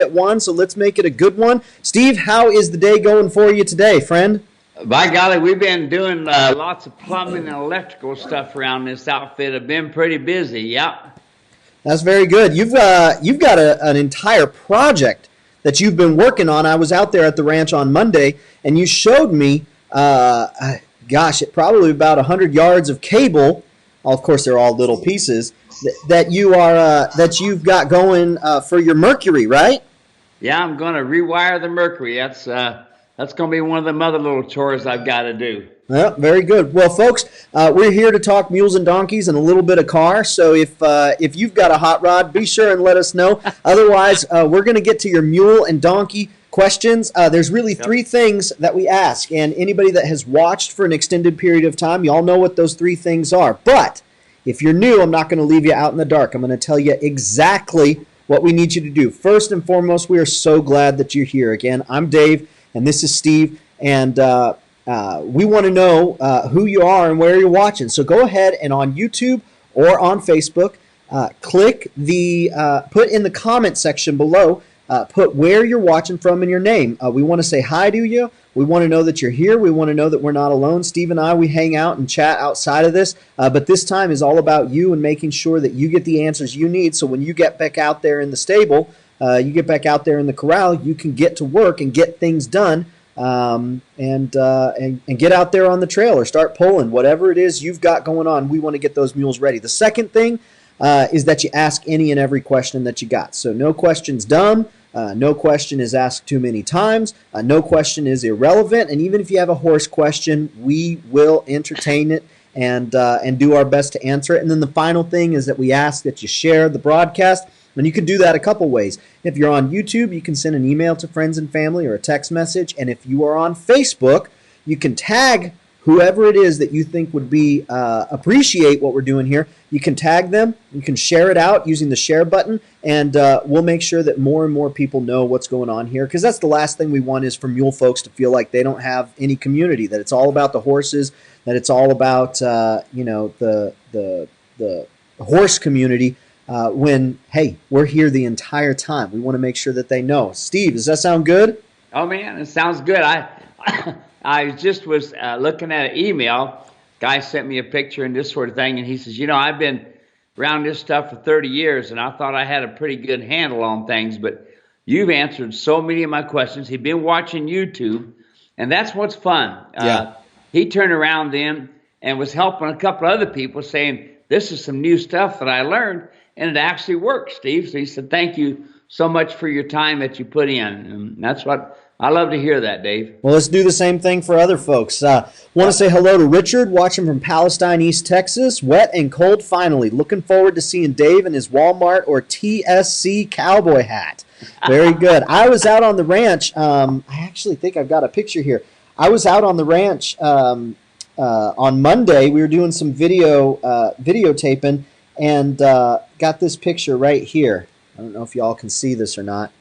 at one, so let's make it a good one. Steve, how is the day going for you today, friend? By golly, we've been doing lots of plumbing and electrical stuff around this outfit. I've been pretty busy. Yep. That's very good. You've got an entire project that you've been working on. I was out there at the ranch on Monday, and you showed me, it probably about 100 yards of cable. Of course, they're all little pieces that you've got going for your Mercury, right? Yeah, I'm going to rewire the Mercury. That's going to be one of them other little chores I've got to do. Yeah, very good. Well, folks, we're here to talk mules and donkeys and a little bit of car. So if you've got a hot rod, be sure and let us know. Otherwise, we're going to get to your mule and donkey questions. There's really three things that we ask, and anybody that has watched for an extended period of time, you all know what those three things are. But if you're new, I'm not going to leave you out in the dark. I'm going to tell you exactly what we need you to do. First and foremost, we are so glad that you're here. Again, I'm Dave, and this is Steve, and we want to know who you are and where you're watching. So go ahead and on YouTube or on Facebook, click put in the comment section below, put where you're watching from and your name. We want to say hi to you. We want to know that you're here. We want to know that we're not alone. Steve and I, we hang out and chat outside of this, but this time is all about you and making sure that you get the answers you need. So when you get back out there in the stable, you get back out there in the corral, you can get to work and get things done. And get out there on the trail or start pulling. Whatever it is you've got going on, we want to get those mules ready. The second thing is that you ask any and every question that you got. So no question's dumb. No question is asked too many times. No question is irrelevant. And even if you have a horse question, we will entertain it and do our best to answer it. And then the final thing is that we ask that you share the broadcast. And you can do that a couple ways. If you're on YouTube, you can send an email to friends and family or a text message. And if you are on Facebook, you can tag whoever it is that you think would be appreciate what we're doing here. You can tag them. You can share it out using the share button. And we'll make sure that more and more people know what's going on here. Because that's the last thing we want is for mule folks to feel like they don't have any community, that it's all about the horses, that it's all about the horse community. Hey, we're here the entire time. We want to make sure that they know. Steve, does that sound good? Oh, man, it sounds good. I just was looking at an email. Guy sent me a picture and this sort of thing, and he says, I've been around this stuff for 30 years, and I thought I had a pretty good handle on things, but you've answered so many of my questions. He'd been watching YouTube, and that's what's fun. Yeah. He turned around then and was helping a couple other people saying, this is some new stuff that I learned. And it actually worked, Steve. So he said, thank you so much for your time that you put in. And that's what I love to hear that, Dave. Well, let's do the same thing for other folks. Want to say hello to Richard, watching from Palestine, East Texas. Wet and cold finally. Looking forward to seeing Dave in his Walmart or TSC cowboy hat. Very good. I was out on the ranch. I actually think I've got a picture here. I was out on the ranch on Monday. We were doing some videotaping. And got this picture right here. I don't know if y'all can see this or not.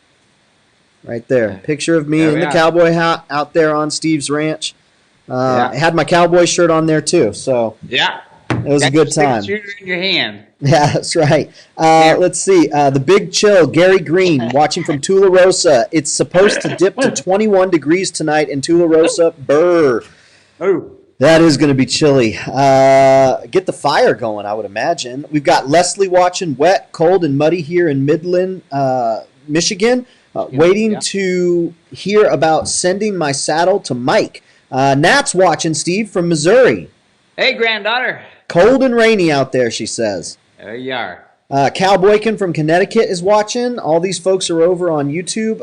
Right there. Picture of me in the cowboy hat out there on Steve's ranch. I had my cowboy shirt on there too. So yeah, it was a good time. Shooter in your hand. Yeah, that's right. Let's see. The Big Chill, Gary Green, watching from Tularosa. It's supposed to dip to 21 degrees tonight in Tularosa. Brr. Oh. That is going to be chilly. Get the fire going, I would imagine. We've got Leslie watching wet, cold, and muddy here in Midland, Michigan. Waiting to hear about sending my saddle to Mike. Nat's watching, Steve, from Missouri. Hey, granddaughter. Cold and rainy out there, she says. There you are. Cowboykin from Connecticut is watching. All these folks are over on YouTube.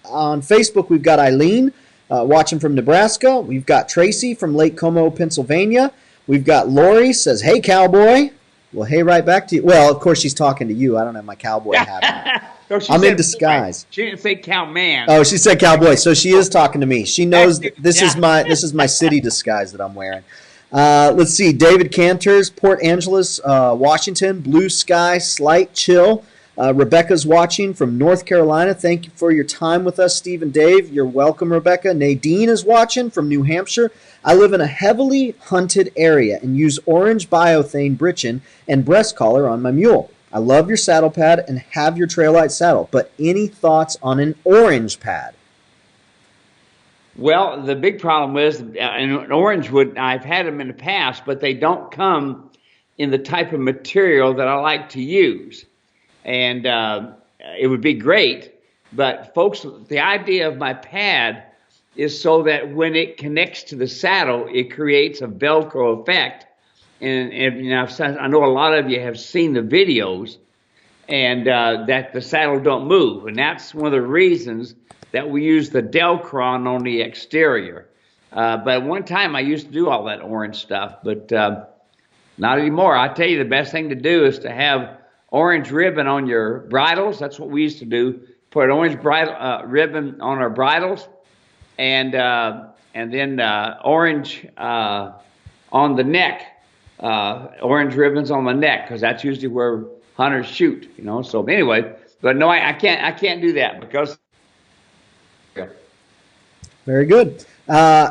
On Facebook, we've got Eileen. Watching from Nebraska. We've got Tracy from Lake Como, Pennsylvania. We've got Lori, says, hey, cowboy. Well, hey, right back to you. Well, of course, she's talking to you. I don't have my cowboy hat on. No, I'm in disguise. She didn't say cowman. Oh, she said cowboy. So she is talking to me. She knows this is my city disguise that I'm wearing. Let's see. David Cantors, Port Angeles, Washington. Blue sky, slight chill. Rebecca's watching from North Carolina. Thank you for your time with us, Steve and Dave. You're welcome, Rebecca. Nadine is watching from New Hampshire. I live in a heavily hunted area and use orange biothane britchin and breast collar on my mule. I love your saddle pad and have your trail light saddle, but any thoughts on an orange pad? Well, the big problem is, an orange wood, I've had them in the past, but they don't come in the type of material that I like to use. And it would be great, but folks, the idea of my pad is so that when it connects to the saddle, it creates a Velcro effect. And you know, I know a lot of you have seen the videos, and that the saddle don't move. And that's one of the reasons that we use the Delcron on the exterior. But at one time I used to do all that orange stuff, but not anymore. I tell you, the best thing to do is to have orange ribbon on your bridles. That's what we used to do. Put an orange ribbon on our bridles, and then orange on the neck. Orange ribbons on the neck, because that's usually where hunters shoot. You know. So anyway, but no, I can't do that because. Very good.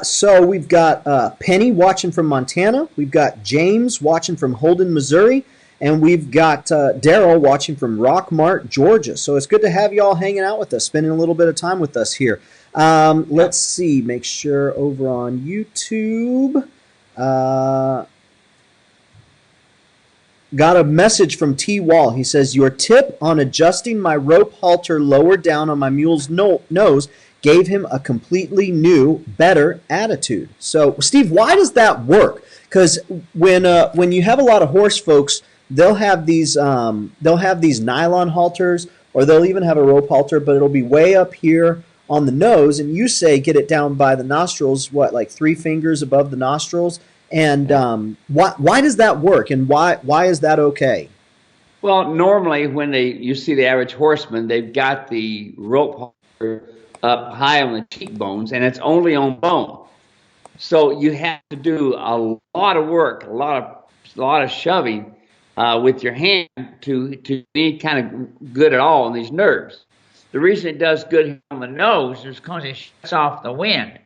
So we've got Penny watching from Montana. We've got James watching from Holden, Missouri. And we've got Daryl watching from Rockmart, Georgia. So it's good to have you all hanging out with us, spending a little bit of time with us here. Let's see. Make sure over on YouTube. Got a message from T. Wall. He says, your tip on adjusting my rope halter lower down on my mule's nose gave him a completely new, better attitude. So, Steve, why does that work? Because when you have a lot of horse folks, they'll have these nylon halters, or they'll even have a rope halter, but it'll be way up here on the nose, and you say get it down by the nostrils, what, like 3 fingers above the nostrils? And why does that work, and why is that okay? Well, normally when you see the average horseman, they've got the rope halter up high on the cheekbones, and it's only on bone. So you have to do a lot of work, a lot of shoving with your hand to be kind of good at all on these nerves. The reason it does good on the nose is because it shuts off the wind,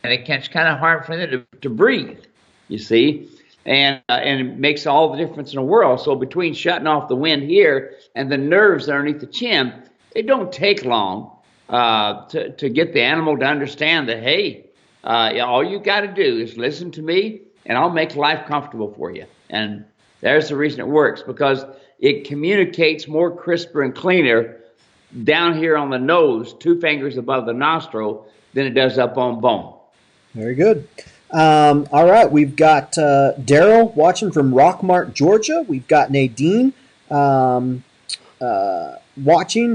and it's kind of hard for them to breathe, you see, and it makes all the difference in the world. So between shutting off the wind here and the nerves underneath the chin, it don't take long to get the animal to understand that, hey, all you got to do is listen to me, and I'll make life comfortable for you. And there's the reason it works, because it communicates more crisper and cleaner down here on the nose, 2 fingers above the nostril, than it does up on bone. Very good. All right, we've got Daryl watching from Rockmart, Georgia. We've got Nadine watching.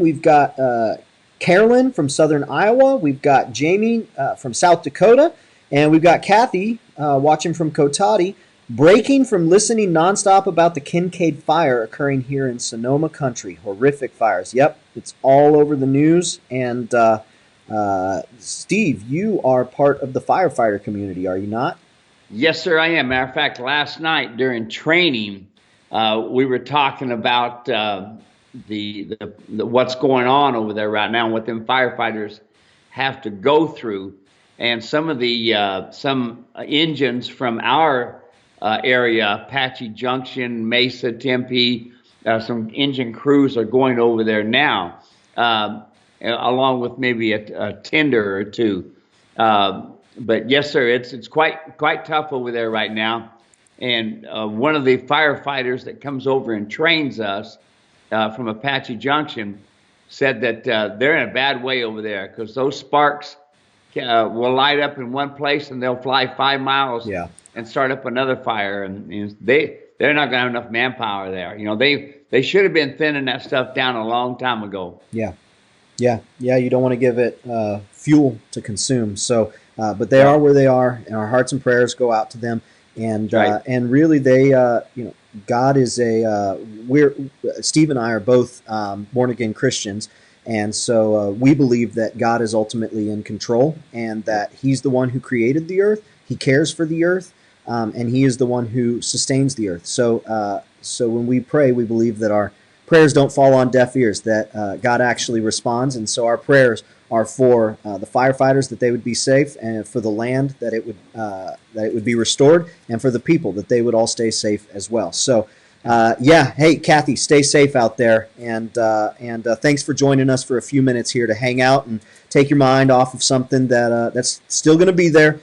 We've got Carolyn from southern Iowa. We've got Jamie from South Dakota. And we've got Kathy watching from Kotati, breaking from listening nonstop about the Kincaid fire occurring here in Sonoma Country. Horrific fires. Yep, it's all over the news. And Steve, you are part of the firefighter community, are you not? Yes, sir, I am. Matter of fact, last night during training, we were talking about the what's going on over there right now, and what them firefighters have to go through, and some of the some engines from our area, Apache Junction, Mesa, Tempe, some engine crews are going over there now, along with maybe a tender or two. But yes, sir, it's quite tough over there right now. And one of the firefighters that comes over and trains us from Apache Junction said that they're in a bad way over there, because those sparks will light up in one place and they'll fly 5 miles and start up another fire. And they're not going to have enough manpower there. You know, they should have been thinning that stuff down a long time ago. Yeah. You don't want to give it fuel to consume. So, but they are where they are, and our hearts and prayers go out to them. And and really, they God is Steve and I are both born again Christians, and so we believe that God is ultimately in control, and that He's the one who created the earth. He cares for the earth, and He is the one who sustains the earth. So so when we pray, we believe that our prayers don't fall on deaf ears, that God actually responds. And so our prayers are for the firefighters, that they would be safe, and for the land, that it would be restored, and for the people, that they would all stay safe as well. So Yeah. Hey, Kathy, stay safe out there, and thanks for joining us for a few minutes here to hang out and take your mind off of something that's still going to be there.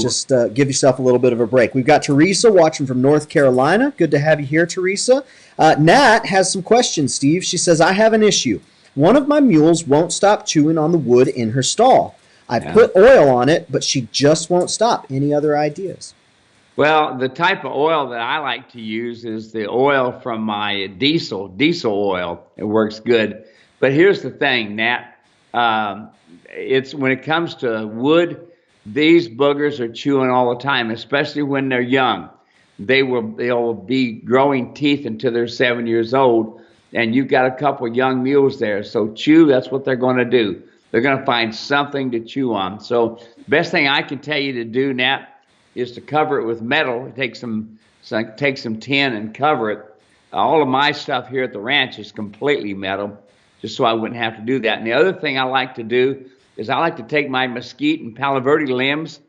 Just give yourself a little bit of a break. We've got Teresa watching from North Carolina. Good to have you here, Teresa. Nat has some questions, Steve. She says, I have an issue. One of my mules won't stop chewing on the wood in her stall. I put oil on it, but she just won't stop. Any other ideas? Well, the type of oil that I like to use is the oil from my diesel oil. It works good. But here's the thing, Nat. It's when it comes to wood, these boogers are chewing all the time, especially when they're young. They'll be growing teeth until they're 7 years old, and you've got a couple young mules there. So chew, that's what they're going to do. They're going to find something to chew on. So best thing I can tell you to do, Nat, is to cover it with metal. Take some tin and cover it. All of my stuff here at the ranch is completely metal, just so I wouldn't have to do that. And the other thing I like to do is I like to take my mesquite and palo verde limbs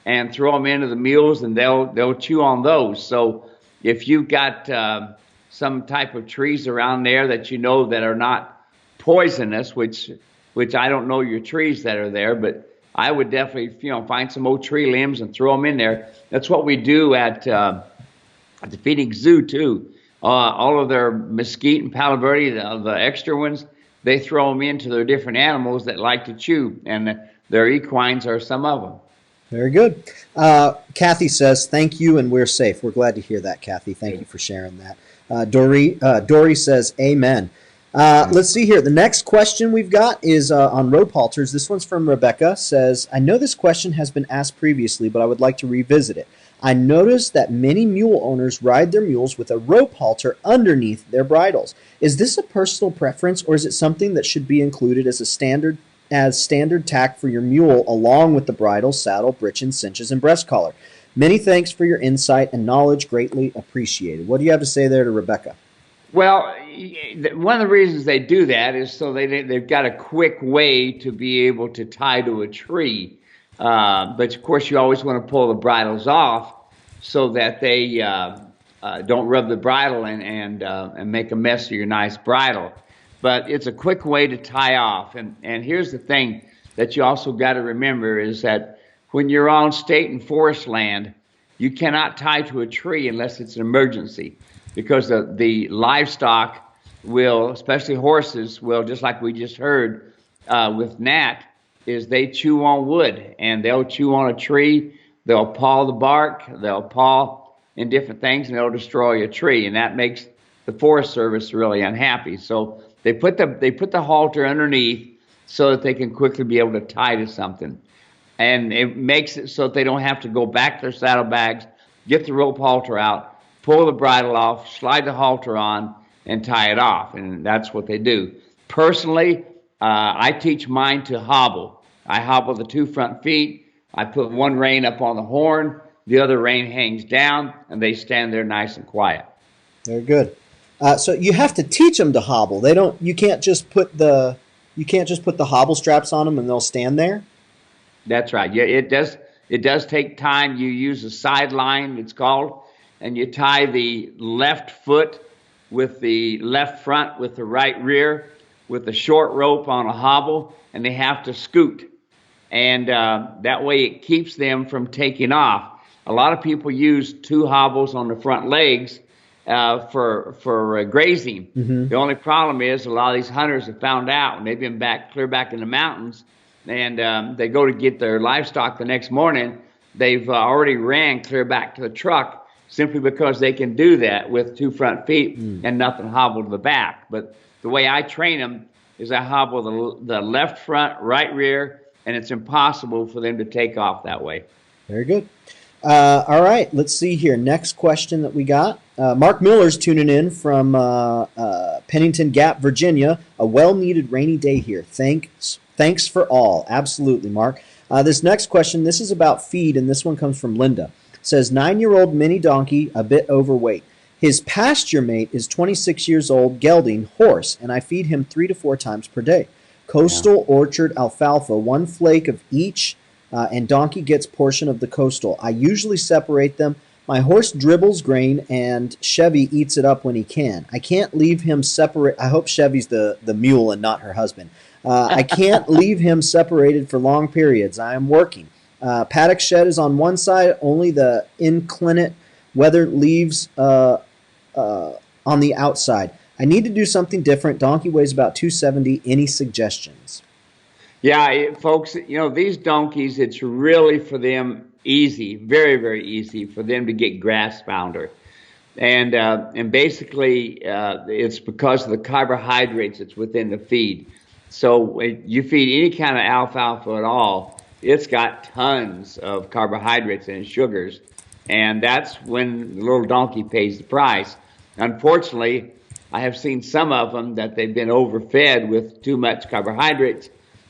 and throw them into the mules, and they'll chew on those. So if you've got some type of trees around there that you know that are not poisonous, which I don't know your trees that are there, but I would definitely, find some old tree limbs and throw them in there. That's what we do at the Phoenix Zoo too. All of their mesquite and palo verde, the extra ones, they throw them into their different animals that like to chew, and their equines are some of them. Very good. Kathy says, thank you, and we're safe. We're glad to hear that, Kathy. Thank you for sharing that. Dory says, amen. Let's see here. The next question we've got is on rope halters. This one's from Rebecca. Says, I know this question has been asked previously, but I would like to revisit it. I noticed that many mule owners ride their mules with a rope halter underneath their bridles. Is this a personal preference, or is it something that should be included as standard tack for your mule along with the bridle, saddle, breeches, cinches, and breast collar? Many thanks for your insight and knowledge. Greatly appreciated. What do you have to say there to Rebecca? Well, one of the reasons they do that is so they've got a quick way to be able to tie to a tree. But of course, you always want to pull the bridles off so that they don't rub the bridle and make a mess of your nice bridle. But it's a quick way to tie off. And here's the thing that you also got to remember is that when you're on state and forest land, you cannot tie to a tree unless it's an emergency, because the livestock will, especially horses, will, just like we just heard with Nat, is they chew on wood, and they'll chew on a tree, they'll paw the bark, they'll paw in different things, and they'll destroy a tree, and that makes the Forest Service really unhappy. So they put the halter underneath so that they can quickly be able to tie to something. And it makes it so that they don't have to go back to their saddlebags, get the rope halter out, pull the bridle off, slide the halter on, and tie it off. And that's what they do. Personally, I teach mine to hobble. I hobble the two front feet. I put one rein up on the horn, the other rein hangs down, and they stand there nice and quiet. Very good. So you have to teach them to hobble. You can't just put the hobble straps on them and they'll stand there. That's right. Yeah, it does take time. You use a sideline, it's called, and you tie the left foot with the left front with the right rear with a short rope on a hobble, and they have to scoot. And that way it keeps them from taking off. A lot of people use two hobbles on the front legs for grazing. Mm-hmm. The only problem is a lot of these hunters have found out when they've been clear back in the mountains, and they go to get their livestock the next morning, they've already ran clear back to the truck simply because they can do that with two front feet and nothing hobbled to the back. But the way I train them is I hobble the left front, right rear, and it's impossible for them to take off that way. Very good. All right, let's see here. Next question that we got. Mark Miller's tuning in from Pennington Gap, Virginia. A well-needed rainy day here. Thanks for all. Absolutely, Mark. This next question, this is about feed, and this one comes from Linda. It says, 9-year-old mini donkey, a bit overweight. His pasture mate is 26 years old, gelding, horse, and I feed him 3 to 4 times per day. Coastal Orchard alfalfa, 1 flake of each, and donkey gets portion of the coastal. I usually separate them, My horse dribbles grain and Chevy eats it up when he can. I can't leave him separate. I hope Chevy's the mule and not her husband. I can't leave him separated for long periods. I am working. Paddock shed is on one side. Only the inclinate weather leaves on the outside. I need to do something different. Donkey weighs about 270. Any suggestions? Yeah, folks, you know, these donkeys, it's really for them easy, very, very easy for them to get grass founder. And basically, it's because of the carbohydrates that's within the feed. So when you feed any kind of alfalfa at all, it's got tons of carbohydrates and sugars. And that's when the little donkey pays the price. Unfortunately, I have seen some of them that they've been overfed with too much carbohydrates,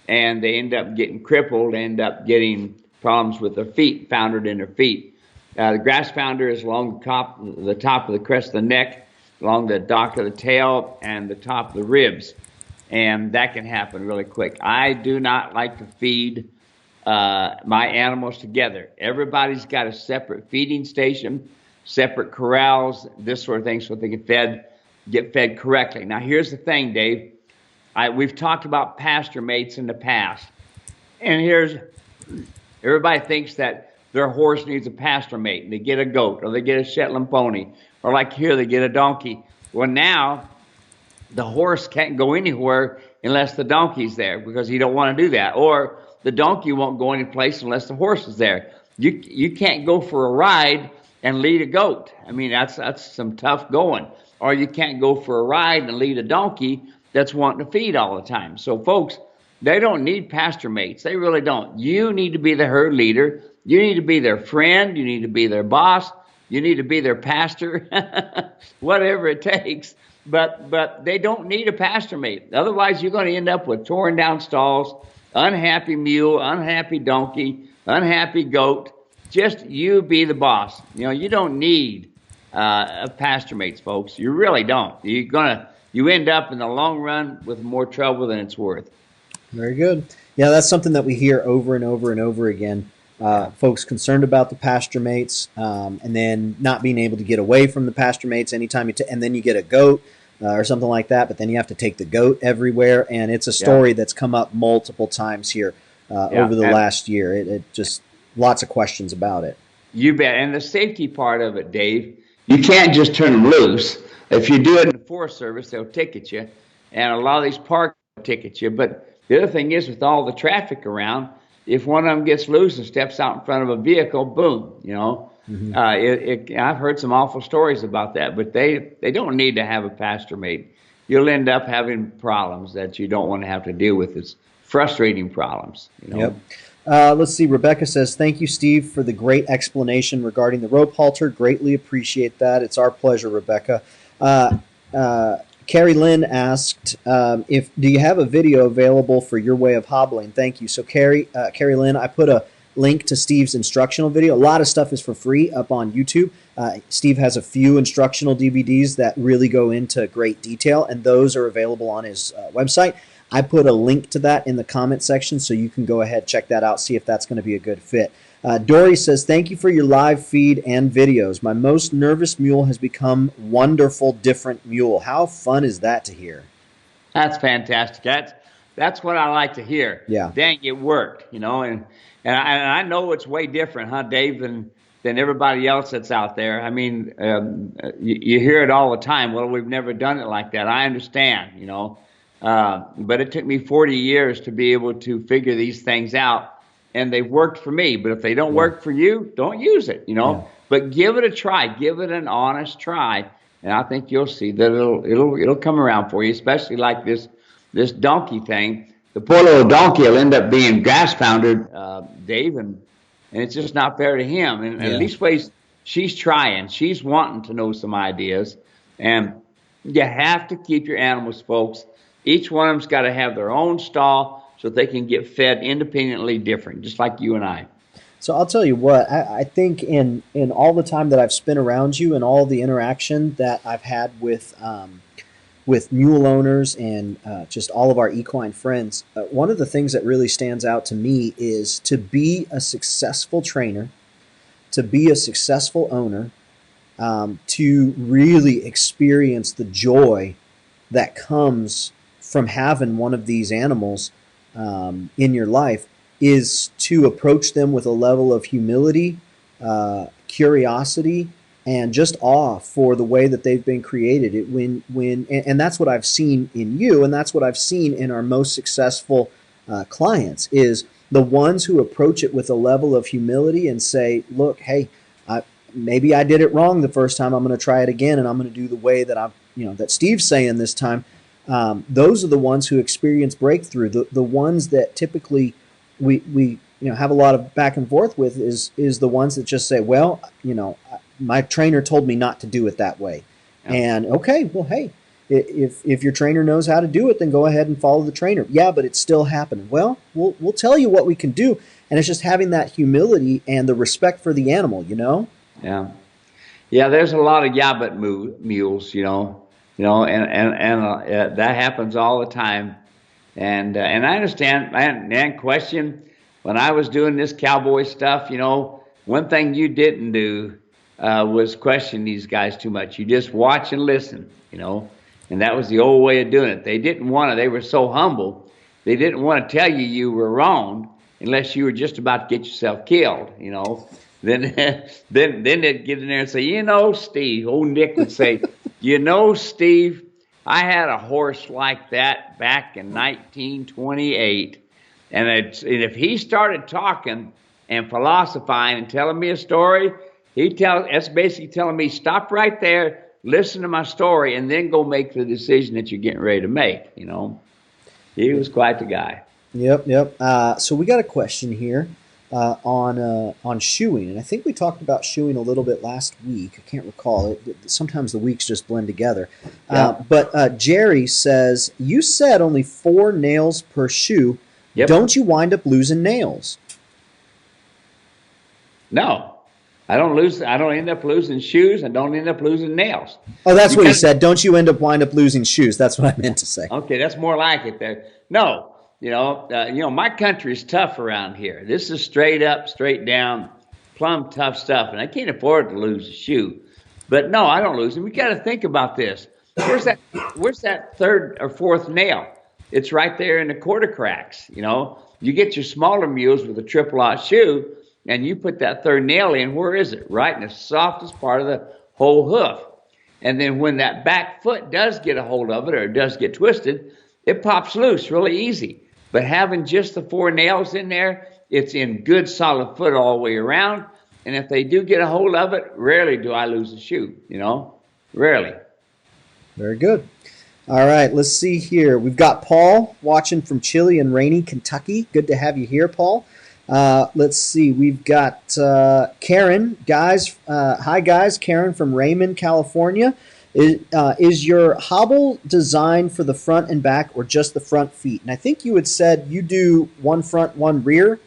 and they end up getting crippled, end up getting problems with their feet, foundered in their feet. The grass founder is along the top of the crest of the neck, along the dock of the tail, and the top of the ribs. And that can happen really quick. I do not like to feed my animals together. Everybody's got a separate feeding station, separate corrals, this sort of thing, so they can get fed correctly. Now, here's the thing, Dave. We've talked about pasture mates in the past, and everybody thinks that their horse needs a pasture mate, and they get a goat, or they get a Shetland pony, or like here, they get a donkey. Well, now the horse can't go anywhere unless the donkey's there, because he don't want to do that, or the donkey won't go any place unless the horse is there. You can't go for a ride and lead a goat. I mean, that's some tough going. Or you can't go for a ride and lead a donkey that's wanting to feed all the time. So, folks, they don't need pasture mates. They really don't. You need to be the herd leader. You need to be their friend. You need to be their boss. You need to be their pastor, whatever it takes. But they don't need a pasture mate. Otherwise, you're going to end up with torn down stalls, unhappy mule, unhappy donkey, unhappy goat. Just you be the boss. You know, you don't need pasture mates, folks. You really don't. You end up in the long run with more trouble than it's worth. Very good. Yeah, that's something that we hear over and over and over again. Folks concerned about the pasture mates, and then not being able to get away from the pasture mates anytime and then you get a goat or something like that, but then you have to take the goat everywhere, and it's a story that's come up multiple times here over the last year. It just lots of questions about it. You bet. And the safety part of it, Dave, you can't just turn them loose. If you do it in the Forest Service, they'll ticket you, and a lot of these parks will ticket you. But the other thing is, with all the traffic around, if one of them gets loose and steps out in front of a vehicle, boom, you know. I've heard some awful stories about that, but they don't need to have a pasture mate. You'll end up having problems that you don't want to have to deal with. It's frustrating problems, you know. Yep. Let's see. Rebecca says, thank you, Steve, for the great explanation regarding the rope halter. Greatly appreciate that. It's our pleasure, Rebecca. Carrie Lynn asked, do you have a video available for your way of hobbling? Thank you. So Carrie Lynn, I put a link to Steve's instructional video. A lot of stuff is for free up on YouTube. Steve has a few instructional DVDs that really go into great detail, and those are available on his website. I put a link to that in the comment section, so you can go ahead, check that out, see if that's going to be a good fit. Dory says, thank you for your live feed and videos. My most nervous mule has become wonderful, different mule. How fun is that to hear? That's fantastic. That's what I like to hear. Yeah. Dang, it worked, you know, and I know it's way different, huh, Dave, than everybody else that's out there. I mean, you hear it all the time. Well, we've never done it like that. I understand, you know, but it took me 40 years to be able to figure these things out. And they've worked for me, but if they don't work for you, don't use it, you know. But give it a try, give it an honest try, and I think you'll see that it'll come around for you. Especially like this donkey thing. The poor little donkey will end up being grass pounded, Dave, and it's just not fair to him. And at least ways she's trying, she's wanting to know some ideas, and you have to keep your animals, folks. Each one of them's got to have their own stall, so they can get fed independently different, just like you and I. So I'll tell you what, I think in all the time that I've spent around you and all the interaction that I've had with mule owners and just all of our equine friends, one of the things that really stands out to me is to be a successful trainer, to be a successful owner, to really experience the joy that comes from having one of these animals in your life, is to approach them with a level of humility, curiosity, and just awe for the way that they've been created. And that's what I've seen in you, and that's what I've seen in our most successful clients, is the ones who approach it with a level of humility and say, look, hey, maybe I did it wrong the first time. I'm going to try it again, and I'm going to do the way that that Steve's saying this time. Those are the ones who experience breakthrough. The ones that typically we have a lot of back and forth with is the ones that just say, well, my trainer told me not to do it that way. Yeah. And okay, well, hey, if your trainer knows how to do it, then go ahead and follow the trainer. Yeah, but it's still happening. Well, we'll tell you what we can do, and it's just having that humility and the respect for the animal. Yeah. There's a lot of yabbit mules, and that happens all the time. And I understand, man, question, when I was doing this cowboy stuff, one thing you didn't do was question these guys too much. You just watch and listen, and that was the old way of doing it. They were so humble, they didn't want to tell you were wrong unless you were just about to get yourself killed, Then they'd get in there and say, Steve, old Nick would say, Steve, I had a horse like that back in 1928. And if he started talking and philosophizing and telling me a story, that's basically telling me, stop right there, listen to my story, and then go make the decision that you're getting ready to make, He was quite the guy. Yep. So we got a question here. On shoeing, and I think we talked about shoeing a little bit last week. I can't recall it. Sometimes the weeks just blend together. Yeah. But Jerry says, you said only 4 nails per shoe. Yep. Don't you wind up losing nails? No, I don't lose. I don't end up losing shoes. I don't end up losing nails. Oh, that's what he said. Don't you wind up losing shoes? That's what I meant to say. Okay, that's more like it there. No. My country's tough around here. This is straight up, straight down, plumb tough stuff, and I can't afford to lose a shoe. But no, I don't lose them. We got to think about this. Where's that third or fourth nail? It's right there in the quarter cracks. You get your smaller mules with a triple-aught shoe, and you put that third nail in. Where is it? Right in the softest part of the whole hoof. And then when that back foot does get a hold of it, or it does get twisted, it pops loose really easy. But having just the 4 nails in there, it's in good solid foot all the way around. And if they do get a hold of it, rarely do I lose a shoe, Rarely. Very good. All right, let's see here. We've got Paul watching from chilly and rainy Kentucky. Good to have you here, Paul. Let's see. We've got Karen. Guys, hi, guys. Karen from Raymond, California. Is your hobble designed for the front and back, or just the front feet? And I think you had said you do one front, one rear.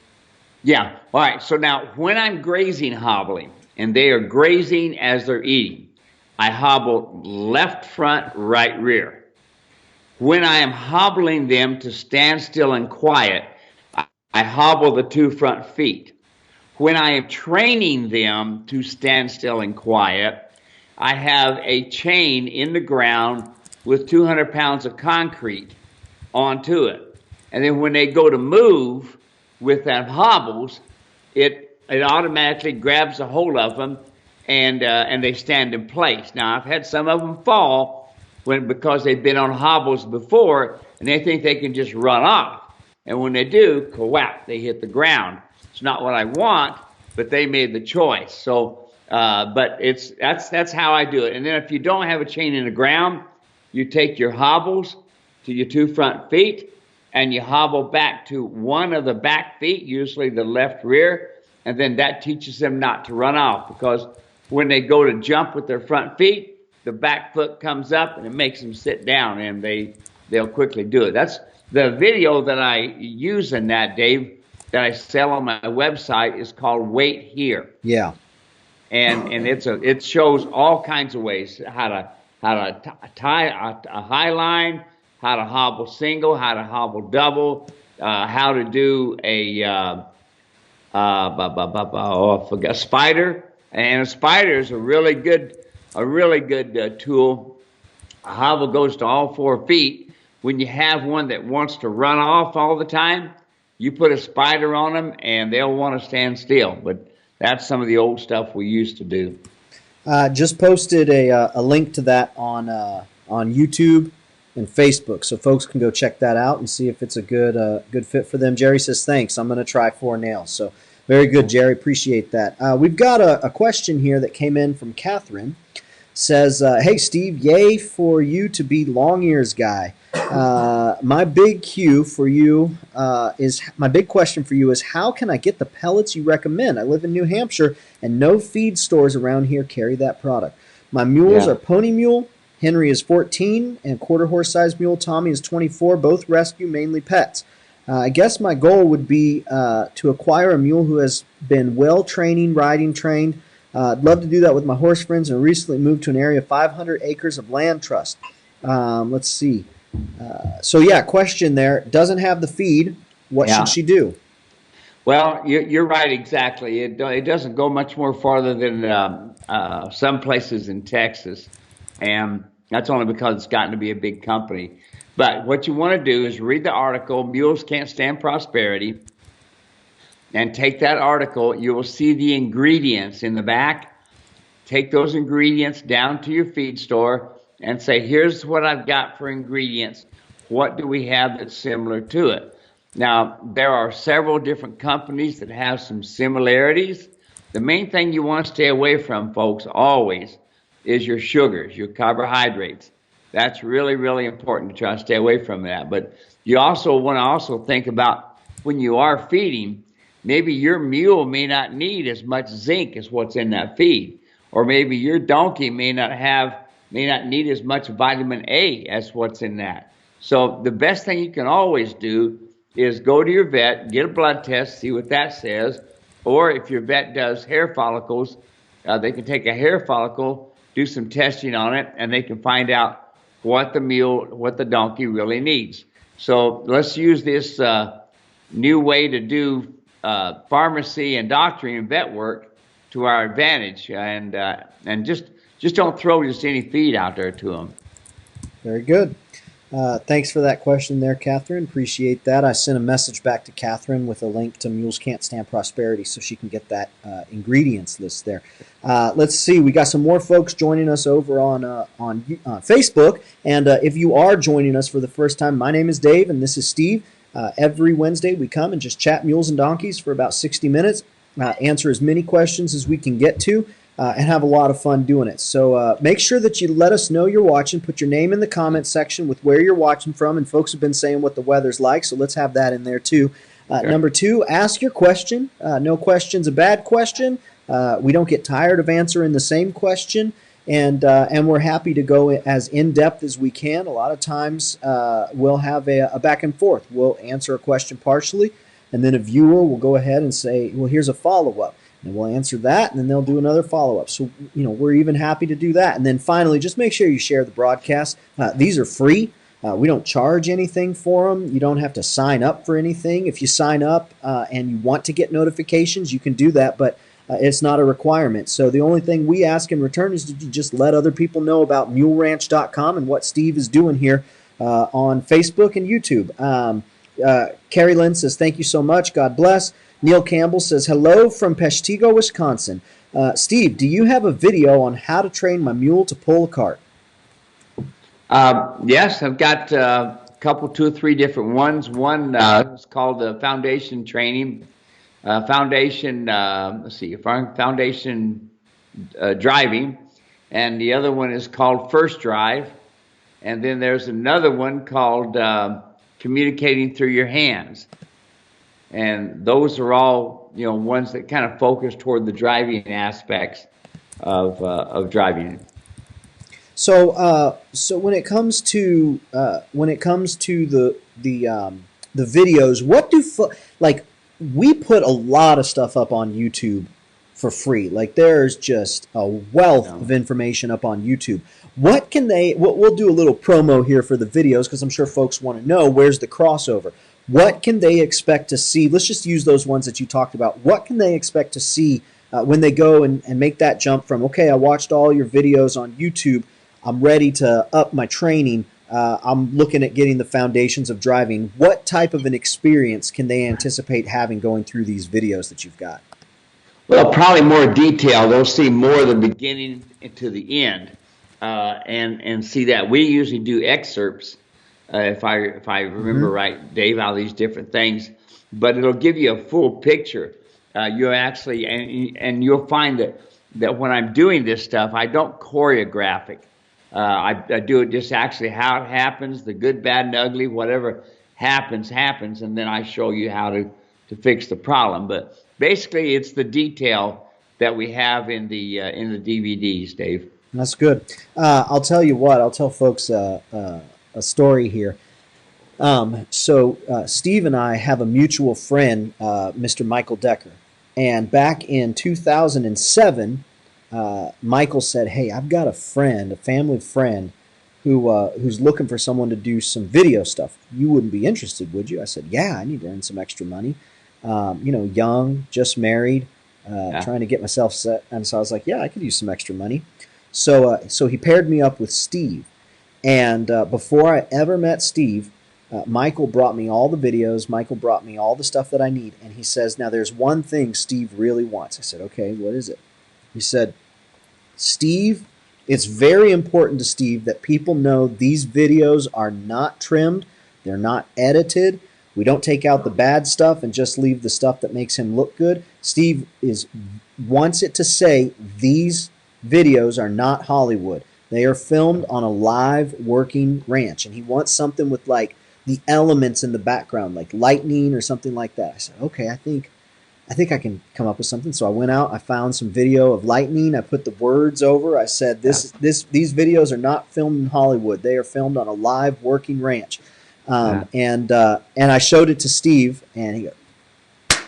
Yeah. All right. So now when I'm grazing hobbling, and they are grazing as they're eating, I hobble left front, right rear. When I am hobbling them to stand still and quiet, I hobble the 2 front feet. When I am training them to stand still and quiet, I have a chain in the ground with 200 pounds of concrete onto it. And then when they go to move with that hobbles, it automatically grabs a hold of them and they stand in place. Now, I've had some of them fall because they've been on hobbles before and they think they can just run off. And when they do, whap, they hit the ground. It's not what I want, but they made the choice. So, but that's how I do it. And then if you don't have a chain in the ground, you take your hobbles to your 2 front feet and you hobble back to one of the back feet, usually the left rear, and then that teaches them not to run off, because when they go to jump with their front feet, the back foot comes up and it makes them sit down, and they'll quickly do it. That's the video that I use in that, Dave, that I sell on my website, is called Wait Here. Yeah. And it shows all kinds of ways how to tie a high line, how to hobble single, how to hobble double, how to do a I forgot spider, and a spider is a really good tool. A hobble goes to all 4 feet. When you have one that wants to run off all the time, you put a spider on them, and they'll want to stand still. But that's some of the old stuff we used to do. Just posted a link to that on YouTube and Facebook, so folks can go check that out and see if it's a good fit for them. Jerry says, thanks. I'm going to try 4 nails. So very good, Jerry. Appreciate that. We've got a question here that came in from Catherine. Says, hey, Steve, yay for you to be long ears guy. My big question for you is how can I get the pellets you recommend? I live in New Hampshire and no feed stores around here carry that product. My mules are Pony Mule. Henry is 14 and quarter horse size mule. Tommy is 24. Both rescue, mainly pets. I guess my goal would be to acquire a mule who has been well riding trained. I'd love to do that with my horse friends and recently moved to an area of 500 acres of land trust. Let's see. Question there. Doesn't have the feed. What should she do? Well, you're right, exactly. It doesn't go much more farther than some places in Texas, and that's only because it's gotten to be a big company. But what you want to do is read the article, Mules Can't Stand Prosperity, and take that article. You will see the ingredients in the back. Take those ingredients down to your feed store and say, here's what I've got for ingredients. What do we have that's similar to it? Now, there are several different companies that have some similarities. The main thing you want to stay away from, folks, always, is your sugars, your carbohydrates. That's really, really important to try to stay away from that. But you also want to think about when you are feeding, maybe your mule may not need as much zinc as what's in that feed. Or maybe your donkey may not need as much vitamin A as what's in that. So the best thing you can always do is go to your vet, get a blood test, see what that says. Or if your vet does hair follicles, they can take a hair follicle, do some testing on it, and they can find out what the donkey really needs. So let's use this new way to do pharmacy and doctoring and vet work to our advantage, and just don't throw just any feed out there to them. Very good. Thanks for that question there, Catherine. Appreciate that. I sent a message back to Catherine with a link to Mules Can't Stand Prosperity so she can get that ingredients list there. Let's see. We got some more folks joining us over on Facebook. And if you are joining us for the first time, my name is Dave and this is Steve. Every Wednesday we come and just chat mules and donkeys for about 60 minutes, answer as many questions as we can get to, and have a lot of fun doing it. So make sure that you let us know you're watching. Put your name in the comment section with where you're watching from, and folks have been saying what the weather's like, so let's have that in there too. Sure. Number 2, ask your question. No question's a bad question. We don't get tired of answering the same question, and we're happy to go as in-depth as we can. A lot of times we'll have a back and forth. We'll answer a question partially, and then a viewer will go ahead and say, well, here's a follow-up. And we'll answer that, and then they'll do another follow-up. So, we're even happy to do that. And then finally, just make sure you share the broadcast. These are free. We don't charge anything for them. You don't have to sign up for anything. If you sign up and you want to get notifications, you can do that, but it's not a requirement. So the only thing we ask in return is to just let other people know about muleranch.com and what Steve is doing here on Facebook and YouTube. Carrie Lynn says, thank you so much. God bless. Neil Campbell says, hello from Peshtigo, Wisconsin. Steve, do you have a video on how to train my mule to pull a cart? Yes, I've got a couple, 2 or 3 different ones. One is called the Foundation Training. Foundation Driving. And the other one is called First Drive. And then there's another one called Communicating Through Your Hands. And those are all, ones that kind of focus toward the driving aspects of driving. So when it comes to the videos, what do we put a lot of stuff up on YouTube for free. Like there's just a wealth of information up on YouTube. We'll do a little promo here for the videos because I'm sure folks want to know where's the crossover. What can they expect to see? Let's just use those ones that you talked about. What can they expect to see when they go and make that jump from, okay, I watched all your videos on YouTube, I'm ready to up my training, I'm looking at getting the foundations of driving. What type of an experience can they anticipate having going through these videos that you've got? Well, probably more detail. They'll see more of the beginning to the end, and see that. We usually do excerpts, if I remember right, Dave, out of these different things. But it'll give you a full picture. You actually, and you'll find that when I'm doing this stuff, I don't choreograph it. I do it just actually how it happens, the good, bad, and ugly, whatever happens, and then I show you how to fix the problem. But basically, it's the detail that we have in the DVDs, Dave. That's good. I'll tell you what. I'll tell folks a story here. So Steve and I have a mutual friend, Mr. Michael Decker, and back in 2007, Michael said, "Hey, I've got a friend, a family friend, who's looking for someone to do some video stuff. You wouldn't be interested, would you?" I said, "Yeah, I need to earn some extra money. Young, just married, trying to get myself set." And so I was like, "Yeah, I could use some extra money." So he paired me up with Steve. And before I ever met Steve, Michael brought me all the videos. Michael brought me all the stuff that I need. And he says, "Now there's one thing Steve really wants." I said, "Okay, what is it?" He said, "Steve, it's very important to Steve that people know these videos are not trimmed. They're not edited. We don't take out the bad stuff and just leave the stuff that makes him look good. Steve wants it to say these videos are not Hollywood. They are filmed on a live working ranch." And he wants something with like the elements in the background, like lightning or something like that. I said, "Okay, I think I can come up with something." So I went out, I found some video of lightning, I put the words over. I said, these videos are not filmed in Hollywood. They are filmed on a live working ranch. And I showed it to Steve, and he goes,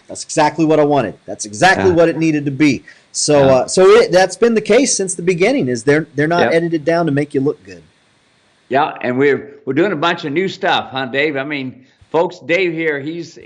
"That's exactly what I wanted. That's exactly what it needed to be." So that's been the case since the beginning. Is they're not edited down to make you look good. Yeah, and we're doing a bunch of new stuff, huh, Dave? I mean, folks, Dave here, he's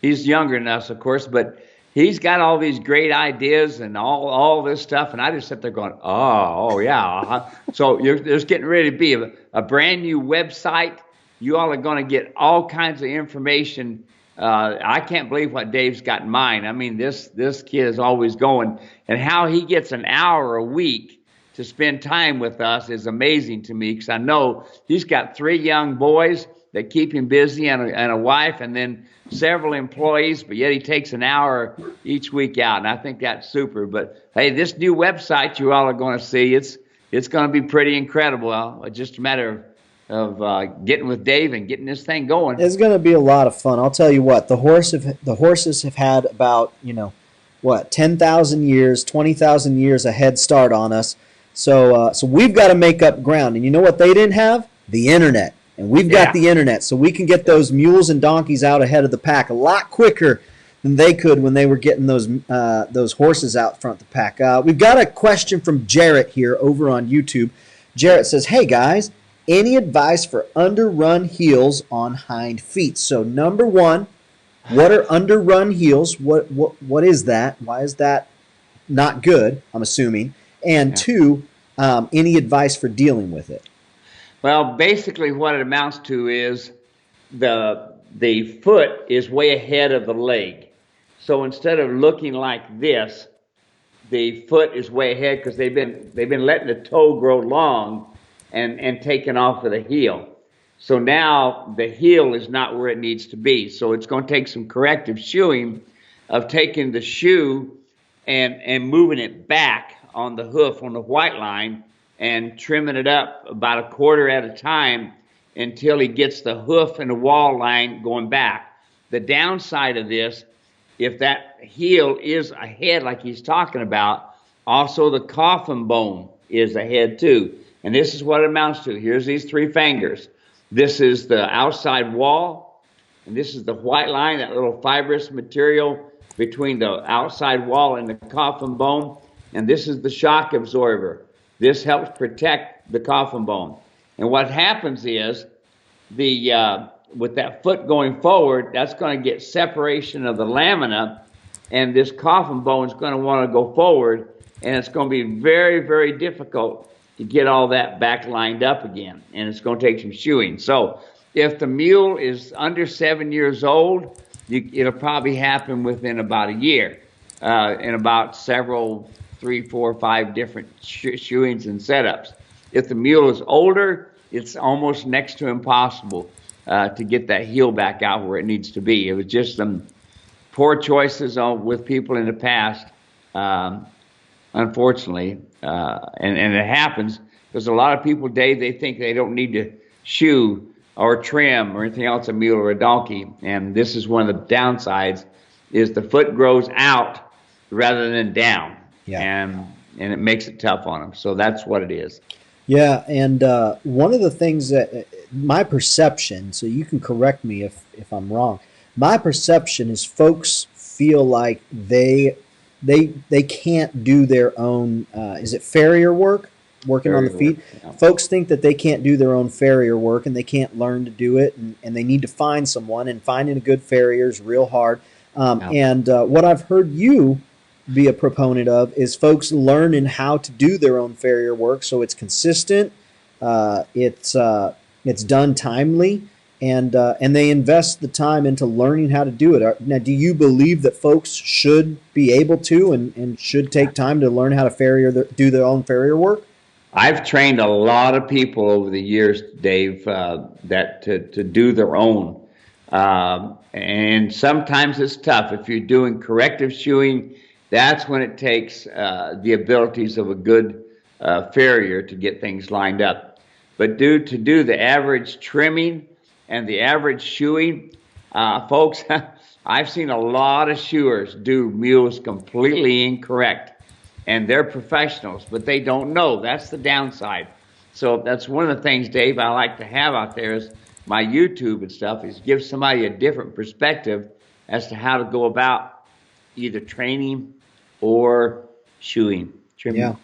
younger than us, of course, but he's got all these great ideas and all this stuff, and I just sit there going, oh yeah. So there's getting ready to be a brand new website. You all are going to get all kinds of information. I can't believe what Dave's got in mind. I mean, this kid is always going, and how he gets an hour a week to spend time with us is amazing to me, because I know he's got 3 young boys that keep him busy, and a wife, and then several employees, but yet he takes an hour each week out, and I think that's super. But hey, this new website you all are going to see, it's going to be pretty incredible. Just a matter of getting with Dave and getting this thing going. It's going to be a lot of fun. I'll tell you what, the horses have had about 10,000 years, 20,000 years a head start on us. So we've got to make up ground. And you know what they didn't have? The internet. And we've got the internet, so we can get those mules and donkeys out ahead of the pack a lot quicker than they could when they were getting those horses out front of the pack. We've got a question from Jarrett here over on YouTube. Jarrett says, "Hey guys, any advice for underrun heels on hind feet?" So number one, what are underrun heels? What is that? Why is that not good? I'm assuming. And two, any advice for dealing with it? Well, basically what it amounts to is the foot is way ahead of the leg. So instead of looking like this, the foot is way ahead because they've been letting the toe grow long and taking off of the heel. So now the heel is not where it needs to be. So it's going to take some corrective shoeing of taking the shoe and moving it back on the hoof on the white line and trimming it up about a quarter at a time until he gets the hoof and the wall line going back. The downside of this, if that heel is ahead like he's talking about, also the coffin bone is ahead too. And this is what it amounts to. Here's these 3 fingers. This is the outside wall, and this is the white line, that little fibrous material between the outside wall and the coffin bone. And this is the shock absorber. This helps protect the coffin bone. And what happens is the with that foot going forward, that's going to get separation of the lamina, and this coffin bone is going to want to go forward, and it's going to be very, very difficult to get all that back lined up again, and it's going to take some shoeing. So if the mule is under 7 years old, it'll probably happen within about a year, in about several, 3, 4, 5 different shoeings and setups. If the mule is older, it's almost next to impossible to get that heel back out where it needs to be. It was just some poor choices with people in the past, unfortunately, and it happens because a lot of people, Dave, they think they don't need to shoe or trim or anything else, a mule or a donkey, and this is one of the downsides, is the foot grows out rather than down, and it makes it tough on them. So that's what it is. Yeah, and one of the things that my perception, so you can correct me if I'm wrong, my perception is folks feel like they can't do their own, is it farrier work, working on the feet? Yeah. Folks think that they can't do their own farrier work and they can't learn to do it, and they need to find someone, and finding a good farrier is real hard. And what I've heard you be a proponent of is folks learning how to do their own farrier work so it's consistent, it's done timely, and they invest the time into learning how to do it. Now, do you believe that folks should be able to and should take time to learn how to do their own farrier work? I've trained a lot of people over the years, Dave, that to do their own. And sometimes it's tough. If you're doing corrective shoeing, that's when it takes the abilities of a good farrier to get things lined up. But to do the average trimming and the average shoeing, folks, I've seen a lot of shoers do mules completely incorrect. And they're professionals, but they don't know. That's the downside. So that's one of the things, Dave, I like to have out there is my YouTube and stuff, is give somebody a different perspective as to how to go about either training or shoeing. Trimming. Yeah.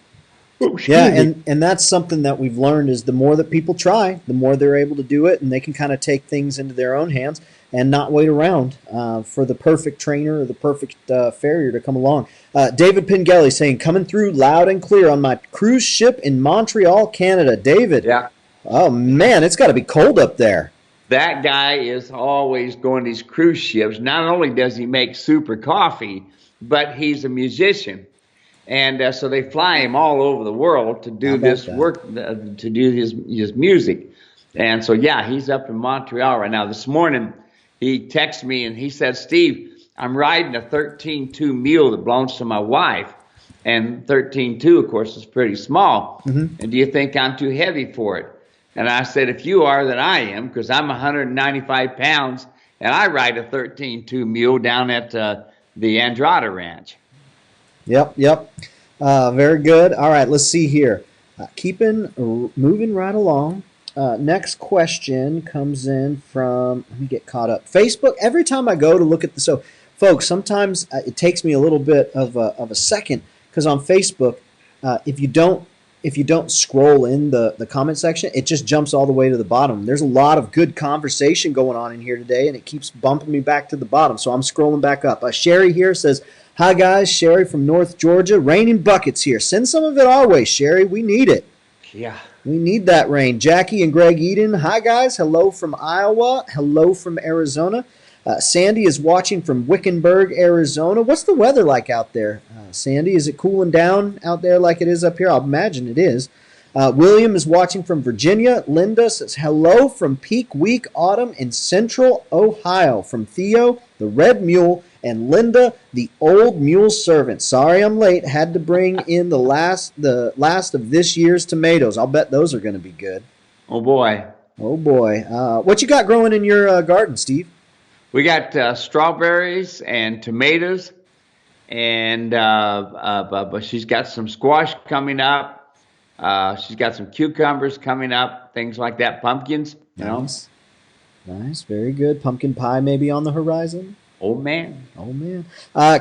Yeah, and that's something that we've learned is the more that people try, the more they're able to do it, and they can kind of take things into their own hands and not wait around for the perfect trainer or the perfect farrier to come along. David Pingelli saying, coming through loud and clear on my cruise ship in Montreal, Canada. David. Yeah. Oh, man, it's got to be cold up there. That guy is always going to these cruise ships. Not only does he make super coffee, but he's a musician. And so they fly him all over the world to do this work, to do his music. And so, yeah, he's up in Montreal right now. This morning, he texted me and he said, Steve, I'm riding a 13.2 mule that belongs to my wife. And 13.2, of course, is pretty small. Mm-hmm. And do you think I'm too heavy for it? And I said, if you are, then I am, because I'm 195 pounds, and I ride a 13.2 mule down at the Andrada Ranch. Yep. Very good. All right, let's see here. Moving right along. Next question comes in from, let me get caught up. Facebook, every time I go to look at so folks, sometimes it takes me a little bit of a second, because on Facebook, if you don't scroll in the comment section, it just jumps all the way to the bottom. There's a lot of good conversation going on in here today, and it keeps bumping me back to the bottom, so I'm scrolling back up. Sherry here says, hi, guys. Sherry from North Georgia. Raining buckets here. Send some of it our way, Sherry. We need it. Yeah. We need that rain. Jackie and Greg Eden. Hi, guys. Hello from Iowa. Hello from Arizona. Sandy is watching from Wickenburg, Arizona. What's the weather like out there, Sandy? Is it cooling down out there like it is up here? I'll imagine it is. William is watching from Virginia. Linda says hello from Peak Week Autumn in Central Ohio. From Theo, the Red Mule, and Linda, the Old Mule Servant. Sorry I'm late. Had to bring in the last of this year's tomatoes. I'll bet those are going to be good. Oh, boy. Oh, boy. What you got growing in your garden, Steve? We got strawberries and tomatoes, and but she's got some squash coming up. She's got some cucumbers coming up, things like that, pumpkins, you know. Nice, very good. Pumpkin pie maybe on the horizon? Oh, man.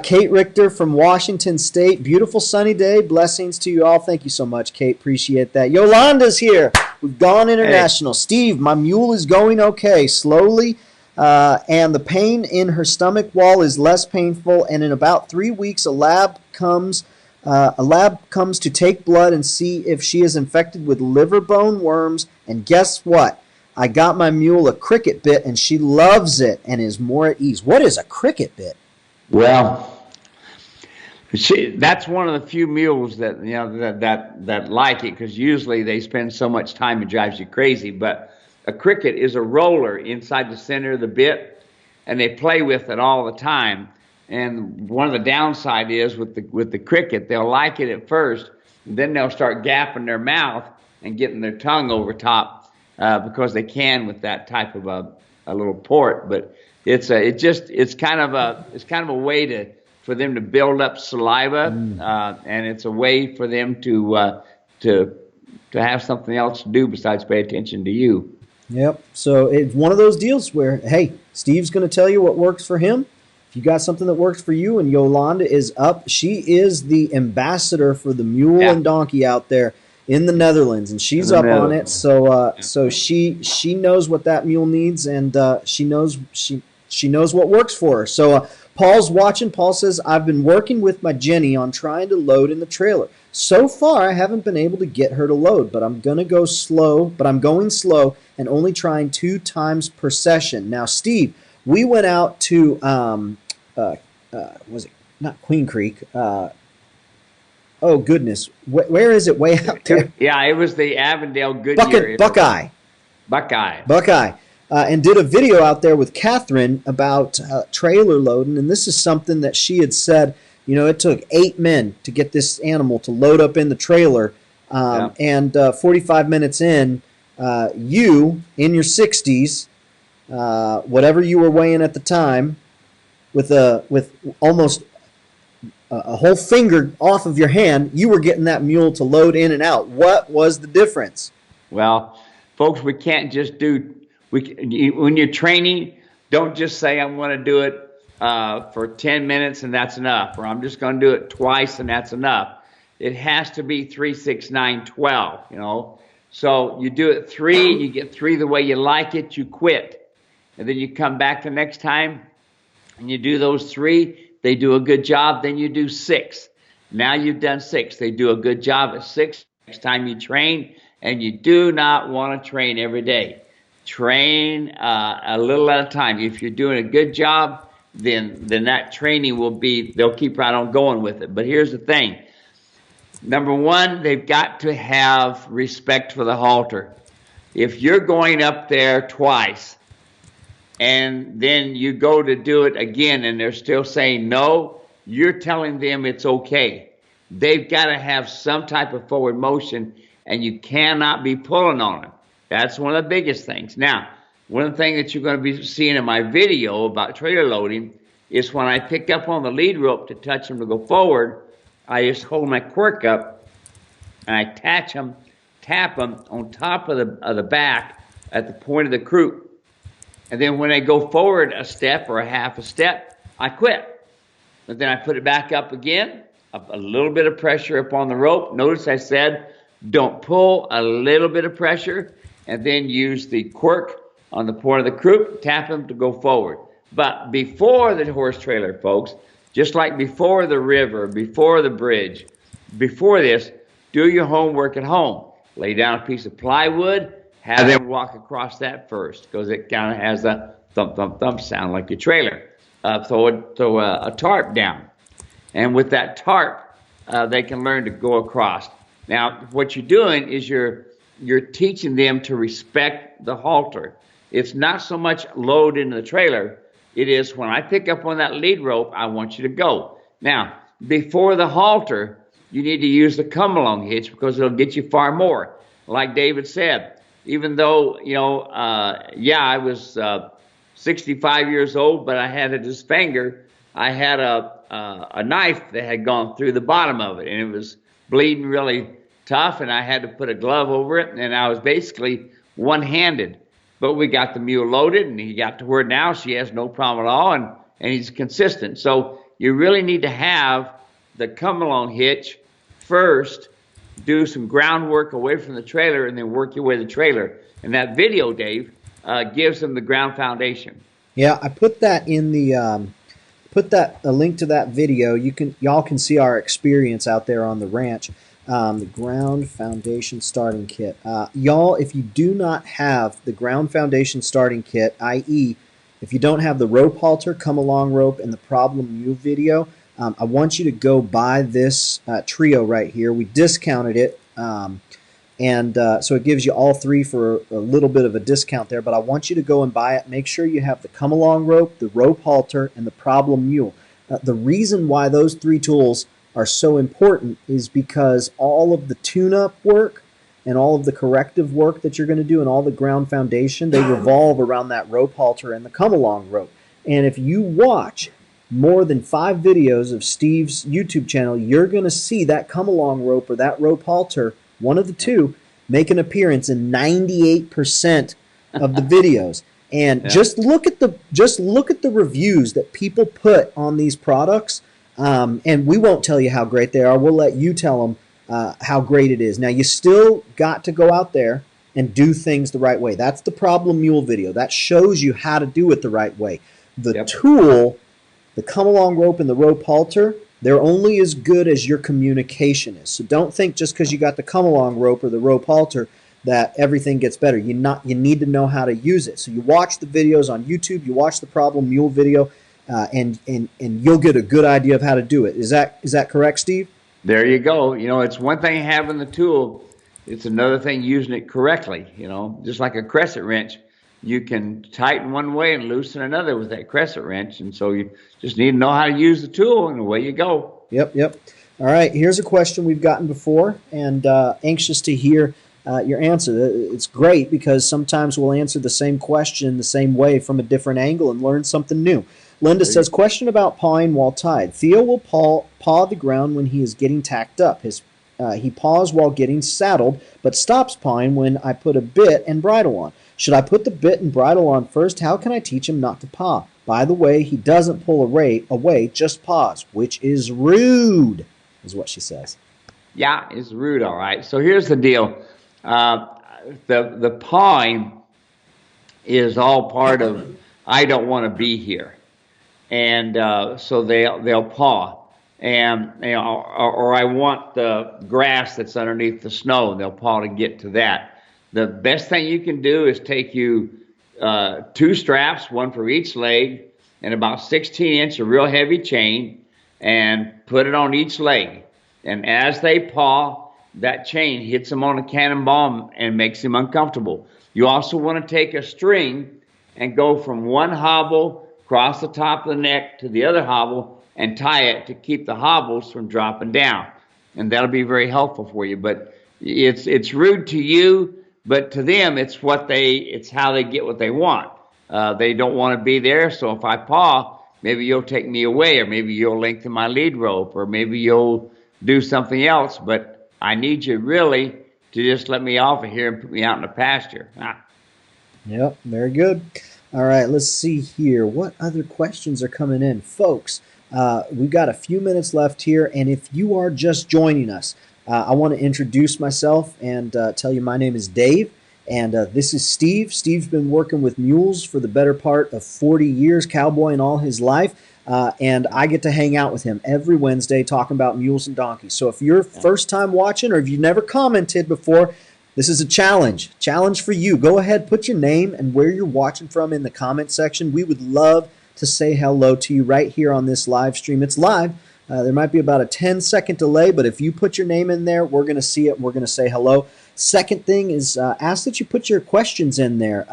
Kate Richter from Washington State. Beautiful sunny day. Blessings to you all. Thank you so much, Kate. Appreciate that. Yolanda's here. We've gone Hey, international. Steve, my mule is going okay, slowly, and the pain in her stomach wall is less painful. And in about 3 weeks, a lab comes to take blood and see if she is infected with liver bone worms. And guess what? I got my mule a cricket bit, and she loves it and is more at ease. What is a cricket bit? well, that's one of the few mules that that like it, because usually they spend so much time it drives you crazy. But a cricket is a roller inside the center of the bit, and they play with it all the time. And one of the downside is with the cricket, they'll like it at first, and then they'll start gapping their mouth and getting their tongue over top, because they can with that type of a little port. But it's kind of a way for them to build up saliva, and it's a way for them to have something else to do besides pay attention to you. Yep. So it's one of those deals where, hey, Steve's going to tell you what works for him. If you got something that works for you, and Yolanda is up, she is the ambassador for the mule Yeah, and donkey out there in the Netherlands, and in she's the up on it. Netherlands. So she knows what that mule needs, and she knows what works for her. So Paul's watching. Paul says, I've been working with my Ginny on trying to load in the trailer. So far, I haven't been able to get her to load, but I'm going slow and only trying 2 times per session. Now, Steve, we went out to, was it not Queen Creek? Oh, goodness. Where is it? Way out there? Yeah, it was the Avondale Goodyear Buckeye. Buckeye. Buckeye. And did a video out there with Catherine about trailer loading. And this is something that she had said, it took 8 men to get this animal to load up in the trailer. Yeah. And 45 minutes in, you, in your 60s, whatever you were weighing at the time, with almost a whole finger off of your hand, you were getting that mule to load in and out. What was the difference? Well, folks, we can't just when you're training, don't just say I'm going to do it for 10 minutes and that's enough, or I'm just going to do it twice and that's enough. It has to be 3, 6, 9, 12, So you do it 3, you get 3 the way you like it, you quit. And then you come back the next time and you do those 3. They do a good job. Then you do 6. Now you've done 6. They do a good job at 6. Next time you train, and you do not want to train every day. Train a little at a time. If you're doing a good job, then that training they'll keep right on going with it. But here's the thing. Number 1, they've got to have respect for the halter. If you're going up there twice, and then you go to do it again and they're still saying no, you're telling them it's okay. They've got to have some type of forward motion, and you cannot be pulling on them. That's one of the biggest things. Now, one of the things that you're going to be seeing in my video about trailer loading is when I pick up on the lead rope to touch them to go forward, I just hold my quirk up and I tap them on top of the back at the point of the croup. And then when they go forward a step or a half a step, I quit. But then I put it back up again, a little bit of pressure upon the rope. Notice I said don't pull, a little bit of pressure, and then use the quirk on the point of the croup, tap them to go forward. But before the horse trailer, folks, just like before the river, before the bridge, before this, do your homework at home. Lay down a piece of plywood, have them walk across that first, because it kind of has a thump, thump, thump sound like your trailer. Throw a tarp down. And with that tarp, they can learn to go across. Now, what you're doing is you're teaching them to respect the halter. It's not so much load into the trailer. It is when I pick up on that lead rope, I want you to go. Now, before the halter, you need to use the come-along hitch, because it'll get you far more. Like David said, even though, I was 65 years old, but I had at his finger, I had a knife that had gone through the bottom of it, and it was bleeding really tough, and I had to put a glove over it, and I was basically one-handed. But we got the mule loaded, and he got to where now she has no problem at all, and he's consistent. So you really need to have the come-along hitch first, do some groundwork away from the trailer, and then work your way to the trailer. And that video, Dave, gives them the ground foundation. Yeah, I put that in the put that a link to that video. Y'all can see our experience out there on the ranch. The ground foundation starting kit. Y'all, if you do not have the ground foundation starting kit, i.e., if you don't have the rope halter, come along rope, and the problem mule video, I want you to go buy this trio right here. We discounted it, so it gives you all three for a little bit of a discount there. But I want you to go and buy it. Make sure you have the come along rope, the rope halter, and the problem mule. The reason why those three tools are so important is because all of the tune-up work and all of the corrective work that you're going to do and all the ground foundation, they revolve around that rope halter and the come-along rope. And if you watch more than 5 videos of Steve's YouTube channel, you're going to see that come-along rope or that rope halter, one of the two, make an appearance in 98% of the videos. And just look at the reviews that people put on these products. And we won't tell you how great they are. We'll let you tell them how great it is. Now, you still got to go out there and do things the right way. That's the problem mule video. That shows you how to do it the right way. The tool, the come-along rope and the rope halter, they're only as good as your communication is. So don't think just because you got the come-along rope or the rope halter that everything gets better. You need to know how to use it. So you watch the videos on YouTube, you watch the problem mule video, and you'll get a good idea of how to do it. Is that correct, Steve? There you go. It's one thing having the tool. It's another thing using it correctly. Just like a crescent wrench, you can tighten one way and loosen another with that crescent wrench. And so you just need to know how to use the tool, and away you go. Yep. All right, here's a question we've gotten before, and anxious to hear your answer. It's great because sometimes we'll answer the same question the same way from a different angle and learn something new. Linda says, question about pawing while tied. Theo will paw the ground when he is getting tacked up. He paws while getting saddled, but stops pawing when I put a bit and bridle on. Should I put the bit and bridle on first? How can I teach him not to paw? By the way, he doesn't pull away, just paws, which is rude, is what she says. Yeah, it's rude, all right. So here's the deal. The pawing is all part of I don't want to be here. And so they'll paw, and or I want the grass that's underneath the snow. They'll paw to get to that. The best thing you can do is take you 2 straps, one for each leg, and about 16-inch of real heavy chain, and put it on each leg. And as they paw, that chain hits them on a cannonball and makes them uncomfortable. You also want to take a string and go from one hobble across the top of the neck to the other hobble and tie it to keep the hobbles from dropping down. And that'll be very helpful for you. But it's rude to you, but to them it's how they get what they want. They don't want to be there, so if I paw, maybe you'll take me away, or maybe you'll lengthen my lead rope, or maybe you'll do something else, but I need you really to just let me off of here and put me out in the pasture. Yep, very good. All right, let's see here. What other questions are coming in? Folks, we've got a few minutes left here, and if you are just joining us, I want to introduce myself and tell you my name is Dave, and this is Steve. Steve's been working with mules for the better part of 40 years, cowboying all his life, and I get to hang out with him every Wednesday talking about mules and donkeys. So if you're first time watching or if you've never commented before, this is a challenge for you. Go ahead, put your name and where you're watching from in the comment section. We would love to say hello to you right here on this live stream. It's live. There might be about a 10-second delay, but if you put your name in there, we're going to see it and we're going to say hello. Second thing is ask that you put your questions in there.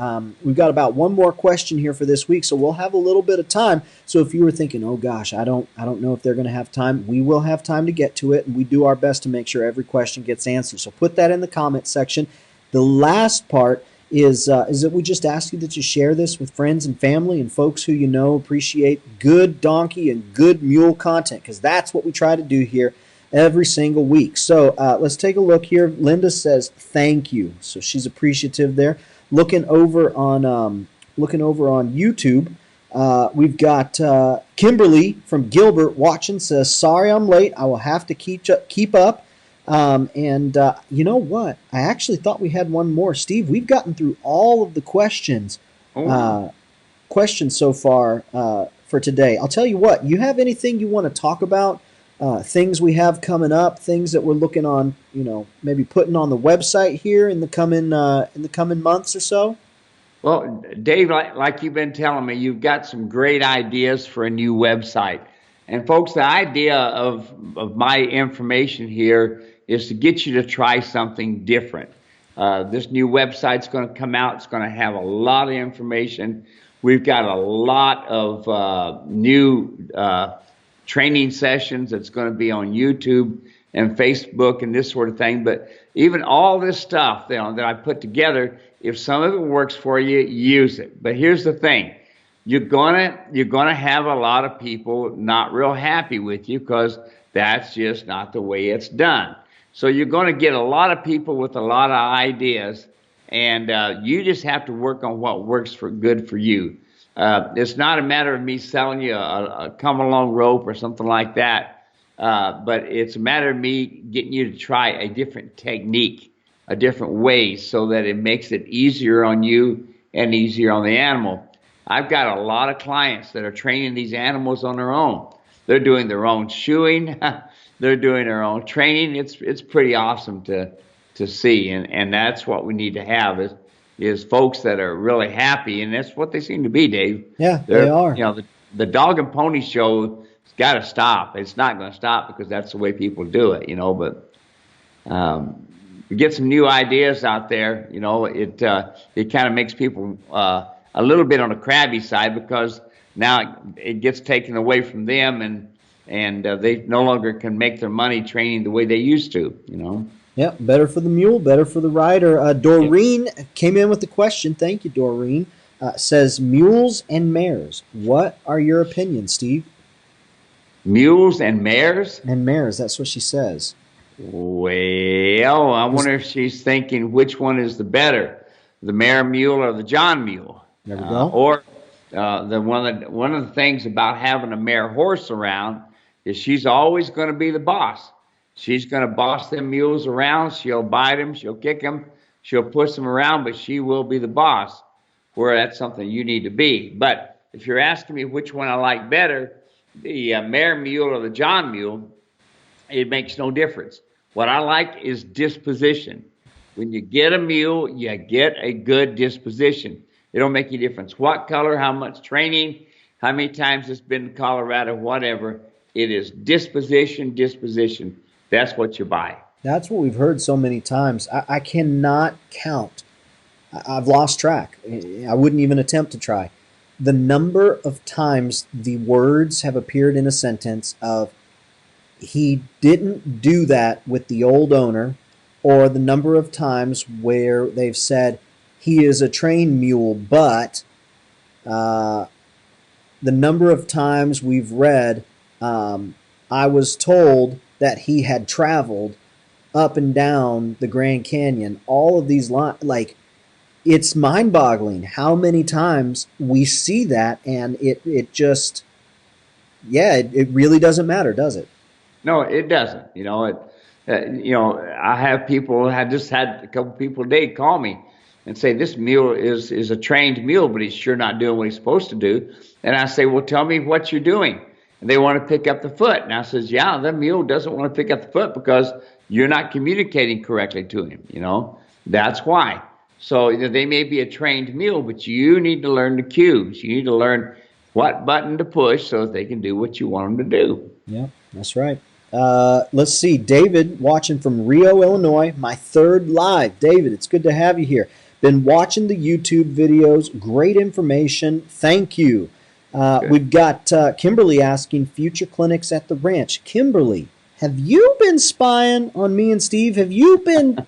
We've got about one more question here for this week, so we'll have a little bit of time. So if you were thinking, oh gosh, I don't know if they're going to have time, we will have time to get to it, and we do our best to make sure every question gets answered. So put that in the comment section. The last part is that we just ask you that you share this with friends and family and folks who you know appreciate good donkey and good mule content, because that's what we try to do here every single week. So let's take a look here. Linda says thank you, so she's appreciative there. Looking over on YouTube, we've got Kimberly from Gilbert watching. Says, sorry I'm late. I will have to keep up. You know what? I actually thought we had one more. Steve, we've gotten through all of the questions. Oh, Questions so far for today. I'll tell you what, you have anything you want to talk about? Things we have coming up, things that we're looking on, maybe putting on the website here in the coming months or so? well, Dave, like you've been telling me, you've got some great ideas for a new website. And folks, the idea of my information here is to get you to try something different. This new website's going to come out. It's going to have a lot of information. We've got a lot of new training sessions that's going to be on YouTube and Facebook and this sort of thing. But even all this stuff that I put together, if some of it works for you, use it. But here's the thing. You're gonna have a lot of people not real happy with you because that's just not the way it's done. So you're going to get a lot of people with a lot of ideas, and you just have to work on what works good for you. It's not a matter of me selling you a come along rope or something like that, but it's a matter of me getting you to try a different technique, a different way, so that it makes it easier on you and easier on the animal. I've got a lot of clients that are training these animals on their own. They're doing their own shoeing. They're doing their own training. It's pretty awesome to see, and that's what we need to have is folks that are really happy, and that's what they seem to be, Dave. Yeah, they are. The dog and pony show has got to stop. It's not going to stop because that's the way people do it, But we get some new ideas out there. It kind of makes people a little bit on the crabby side because now it gets taken away from them, and they no longer can make their money training the way they used to. Yeah, better for the mule, better for the rider. Doreen came in with the question. Thank you, Doreen. Says mules and mares. What are your opinions, Steve? Mules and mares? And mares. That's what she says. Well, I wonder if she's thinking which one is the better, the mare mule or the John mule. There we go. Or one of the things about having a mare horse around is she's always going to be the boss. She's going to boss them mules around. She'll bite them. She'll kick them. She'll push them around, but she will be the boss, where that's something you need to be. But if you're asking me which one I like better, the mare mule or the John mule, it makes no difference. What I like is disposition. When you get a mule, you get a good disposition. It don't make any difference what color, how much training, how many times it's been to Colorado, whatever. It is disposition. That's what you buy. That's what we've heard so many times. I cannot count. I've lost track. I wouldn't even attempt to try. The number of times the words have appeared in a sentence of, he didn't do that with the old owner, or the number of times where they've said, he is a trained mule, but the number of times we've read, I was told that he had traveled up and down the Grand Canyon. All of these lines, it's mind-boggling how many times we see that, and it just, it really doesn't matter, does it? No, it doesn't. I have people. I just had a couple people today call me and say this mule is a trained mule, but he's sure not doing what he's supposed to do. And I say, well, tell me what you're doing. And they want to pick up the foot. And I says, yeah, the mule doesn't want to pick up the foot because you're not communicating correctly to him. That's why. So they may be a trained mule, but you need to learn the cues. You need to learn what button to push so that they can do what you want them to do. Yeah, that's right. Let's see. David, watching from Rio, Illinois, my third live. David, it's good to have you here. Been watching the YouTube videos. Great information. Thank you. We've got Kimberly asking future clinics at the ranch. Kimberly, have you been spying on me and Steve? Have you been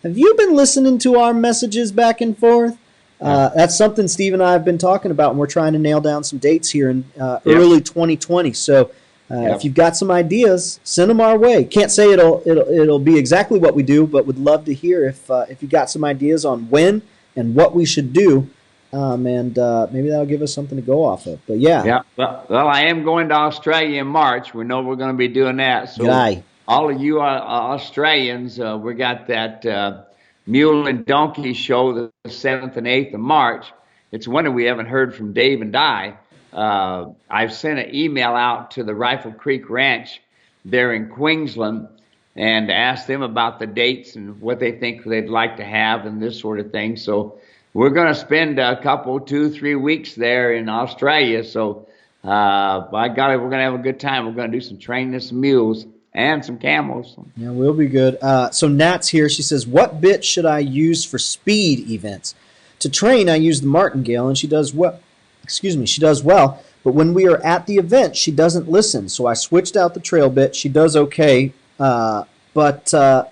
listening to our messages back and forth? That's something Steve and I have been talking about, and we're trying to nail down some dates here in early 2020. So if you've got some ideas, send them our way. Can't say it'll be exactly what we do, but would love to hear if you got some ideas on when and what we should do. And maybe that'll give us something to go off of. But yeah. Well, I am going to Australia in March. We know we're going to be doing that. So all of you Australians, we got that Mule and Donkey show the 7th and 8th of March. It's a wonder we haven't heard from Dave and Di. I've sent an email out to the Rifle Creek Ranch there in Queensland and asked them about the dates and what they think they'd like to have and this sort of thing. So we're going to spend a couple, 2-3 weeks there in Australia. So by golly, we're going to have a good time. We're going to do some training of some mules and some camels. Yeah, we'll be good. So Nat's here. She says, what bit should I use for speed events? To train, I use the martingale, and she does well. Excuse me, she does well. But when we are at the event, she doesn't listen. So I switched out the trail bit. She does okay, but let's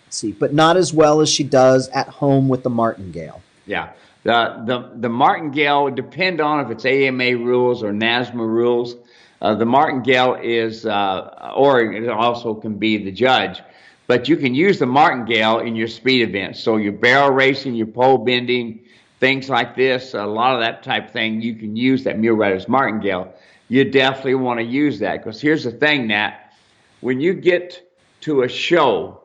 see, but not as well as she does at home with the martingale. Yeah. The martingale would depend on if it's AMA rules or NASMA rules. The martingale is, or it also can be the judge, but you can use the martingale in your speed events. So your barrel racing, your pole bending, things like this, a lot of that type of thing, you can use that mule rider's martingale. You definitely want to use that, because here's the thing, Nat, when you get to a show,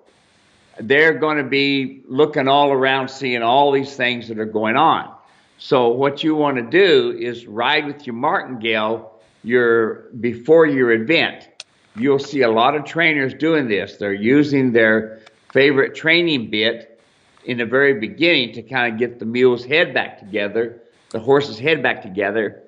they're going to be looking all around, seeing all these things that are going on. So what you want to do is ride with your martingale before your event. You'll see a lot of trainers doing this. They're using their favorite training bit in the very beginning to kind of get the mule's head back together, the horse's head back together,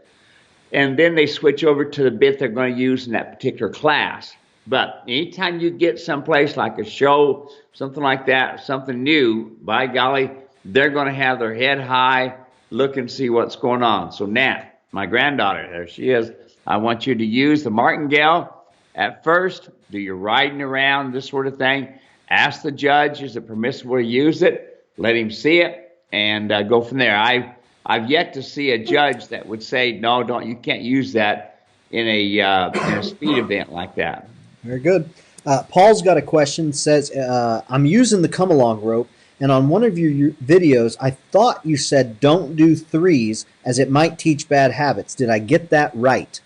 and then they switch over to the bit they're going to use in that particular class. But anytime you get someplace like a show, something like that, something new, by golly, they're going to have their head high, look and see what's going on. So Nat, my granddaughter, there she is. I want you to use the martingale at first, do your riding around, this sort of thing. Ask the judge, is it permissible to use it? Let him see it, and go from there. I've yet to see a judge that would say, no, you can't use that in a speed event like that. Very good. Paul's got a question. Says, I'm using the come-along rope, and on one of your videos, I thought you said don't do threes as it might teach bad habits. Did I get that right?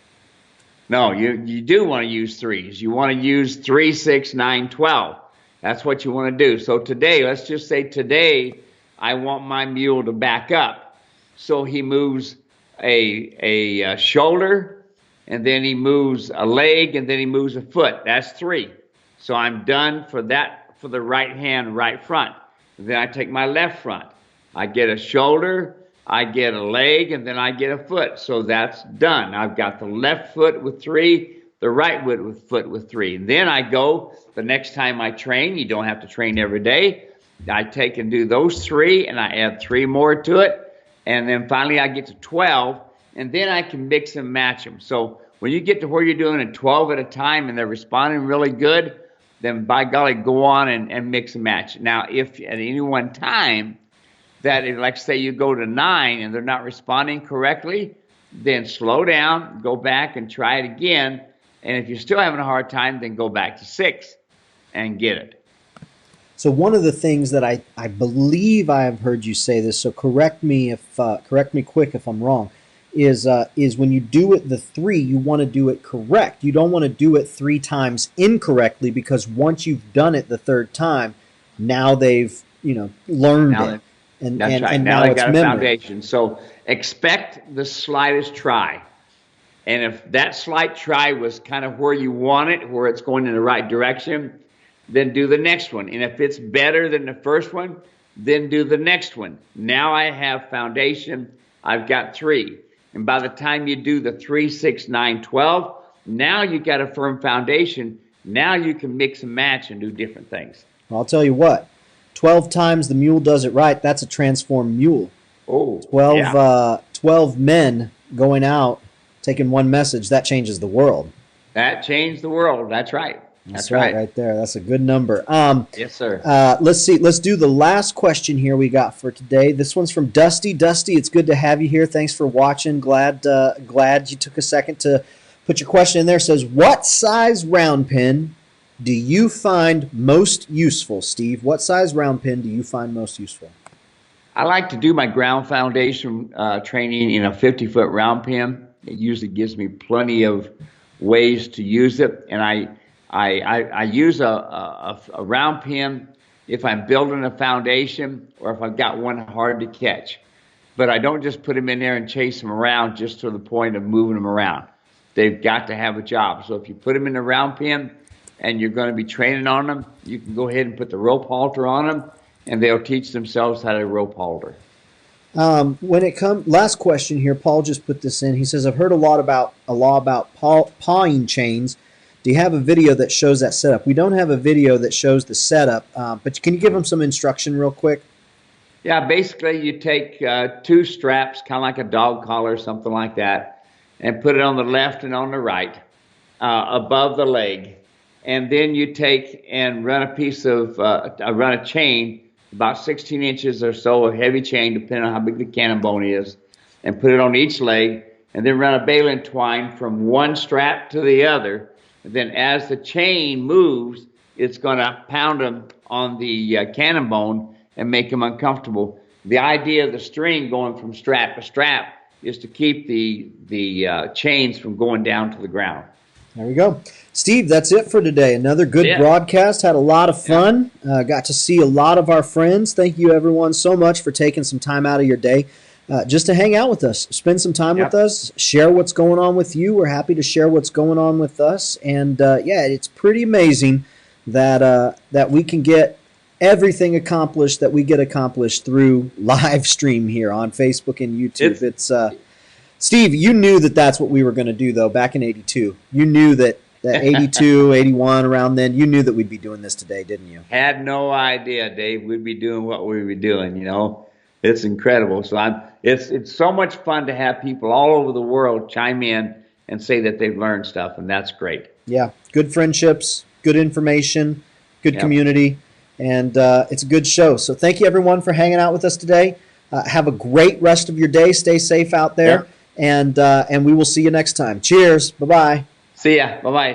No, you do want to use threes. You want to use 3, 6, 9, 12. That's what you want to do. So today, let's just say today, I want my mule to back up. So he moves a shoulder, and then he moves a leg, and then he moves a foot. That's 3. So I'm done for that, for the right hand, right front. And then I take my left front. I get a shoulder, I get a leg, and then I get a foot. So that's done. I've got the left foot with 3, the right foot with 3. And then I go, the next time I train, you don't have to train every day. I take and do those 3, and I add 3 more to it. And then finally I get to 12, and then I can mix and match them. So when you get to where you're doing it 12 at a time and they're responding really good, then by golly, go on and mix and match. Now, if at any one time that, like say you go to 9 and they're not responding correctly, then slow down, go back and try it again. And if you're still having a hard time, then go back to 6 and get it. So one of the things that I believe I have heard you say this, so correct me quick if I'm wrong, is when you do it the 3, you want to do it correct. You don't want to do it 3 times incorrectly, because once you've done it the 3rd time, now they've learned it. And, that's right. And now now they it's got a memory. foundation. So expect the slightest try. And if that slight try was kind of where you want it, where it's going in the right direction, then do the next one. And if it's better than the first one, then do the next one. Now I have foundation. I've got 3. And by the time you do the 3, 6, 9, 12, now you got a firm foundation. Now you can mix and match and do different things. Well, I'll tell you what. 12 times the mule does it right. That's a transformed mule. Oh, 12 men going out, taking one message, that changes the world. That changed the world. That's right. That's right there. That's a good number. Yes, sir. Let's see. Let's do the last question here we got for today. This one's from Dusty. Dusty, it's good to have you here. Thanks for watching. Glad you took a second to put your question in there. It says, what size round pin do you find most useful, Steve? What size round pin do you find most useful? I like to do my ground foundation training in a 50-foot round pin. It usually gives me plenty of ways to use it, and I I use a round pin if I'm building a foundation or if I've got one hard to catch. But I don't just put them in there and chase them around just to the point of moving them around. They've got to have a job. So if you put them in a round pin and you're going to be training on them, you can go ahead and put the rope halter on them, and they'll teach themselves how to rope halter. When it comes, last question here, Paul just put this in. He says, I've heard a law about pawing chains. Do you have a video that shows that setup? We don't have a video that shows the setup, but can you give them some instruction real quick? Yeah, basically you take 2 straps, kind of like a dog collar or something like that, and put it on the left and on the right above the leg. And then you take and run run a chain, about 16 inches or so of heavy chain, depending on how big the cannon bone is, and put it on each leg, and then run a baling twine from one strap to the other. And then as the chain moves, it's going to pound them on the cannon bone and make them uncomfortable. The idea of the string going from strap to strap is to keep the chains from going down to the ground. There we go. Steve, that's it for today. Another good broadcast. Had a lot of fun. Got to see a lot of our friends. Thank you, everyone, so much for taking some time out of your day just to hang out with us. Spend some time with us. Share what's going on with you. We're happy to share what's going on with us. And, it's pretty amazing that we can get everything accomplished that we get accomplished through live stream here on Facebook and YouTube. It's Steve, you knew that that's what we were going to do, though, back in 82. You knew that 82, 81, around then, you knew that we'd be doing this today, didn't you? Had no idea, Dave, we'd be doing what we were doing, you know. It's incredible. So it's so much fun to have people all over the world chime in and say that they've learned stuff, and that's great. Yeah, good friendships, good information, good community, and it's a good show. So thank you, everyone, for hanging out with us today. Have a great rest of your day. Stay safe out there. And we will see you next time. Cheers. Bye-bye. See ya. Bye-bye.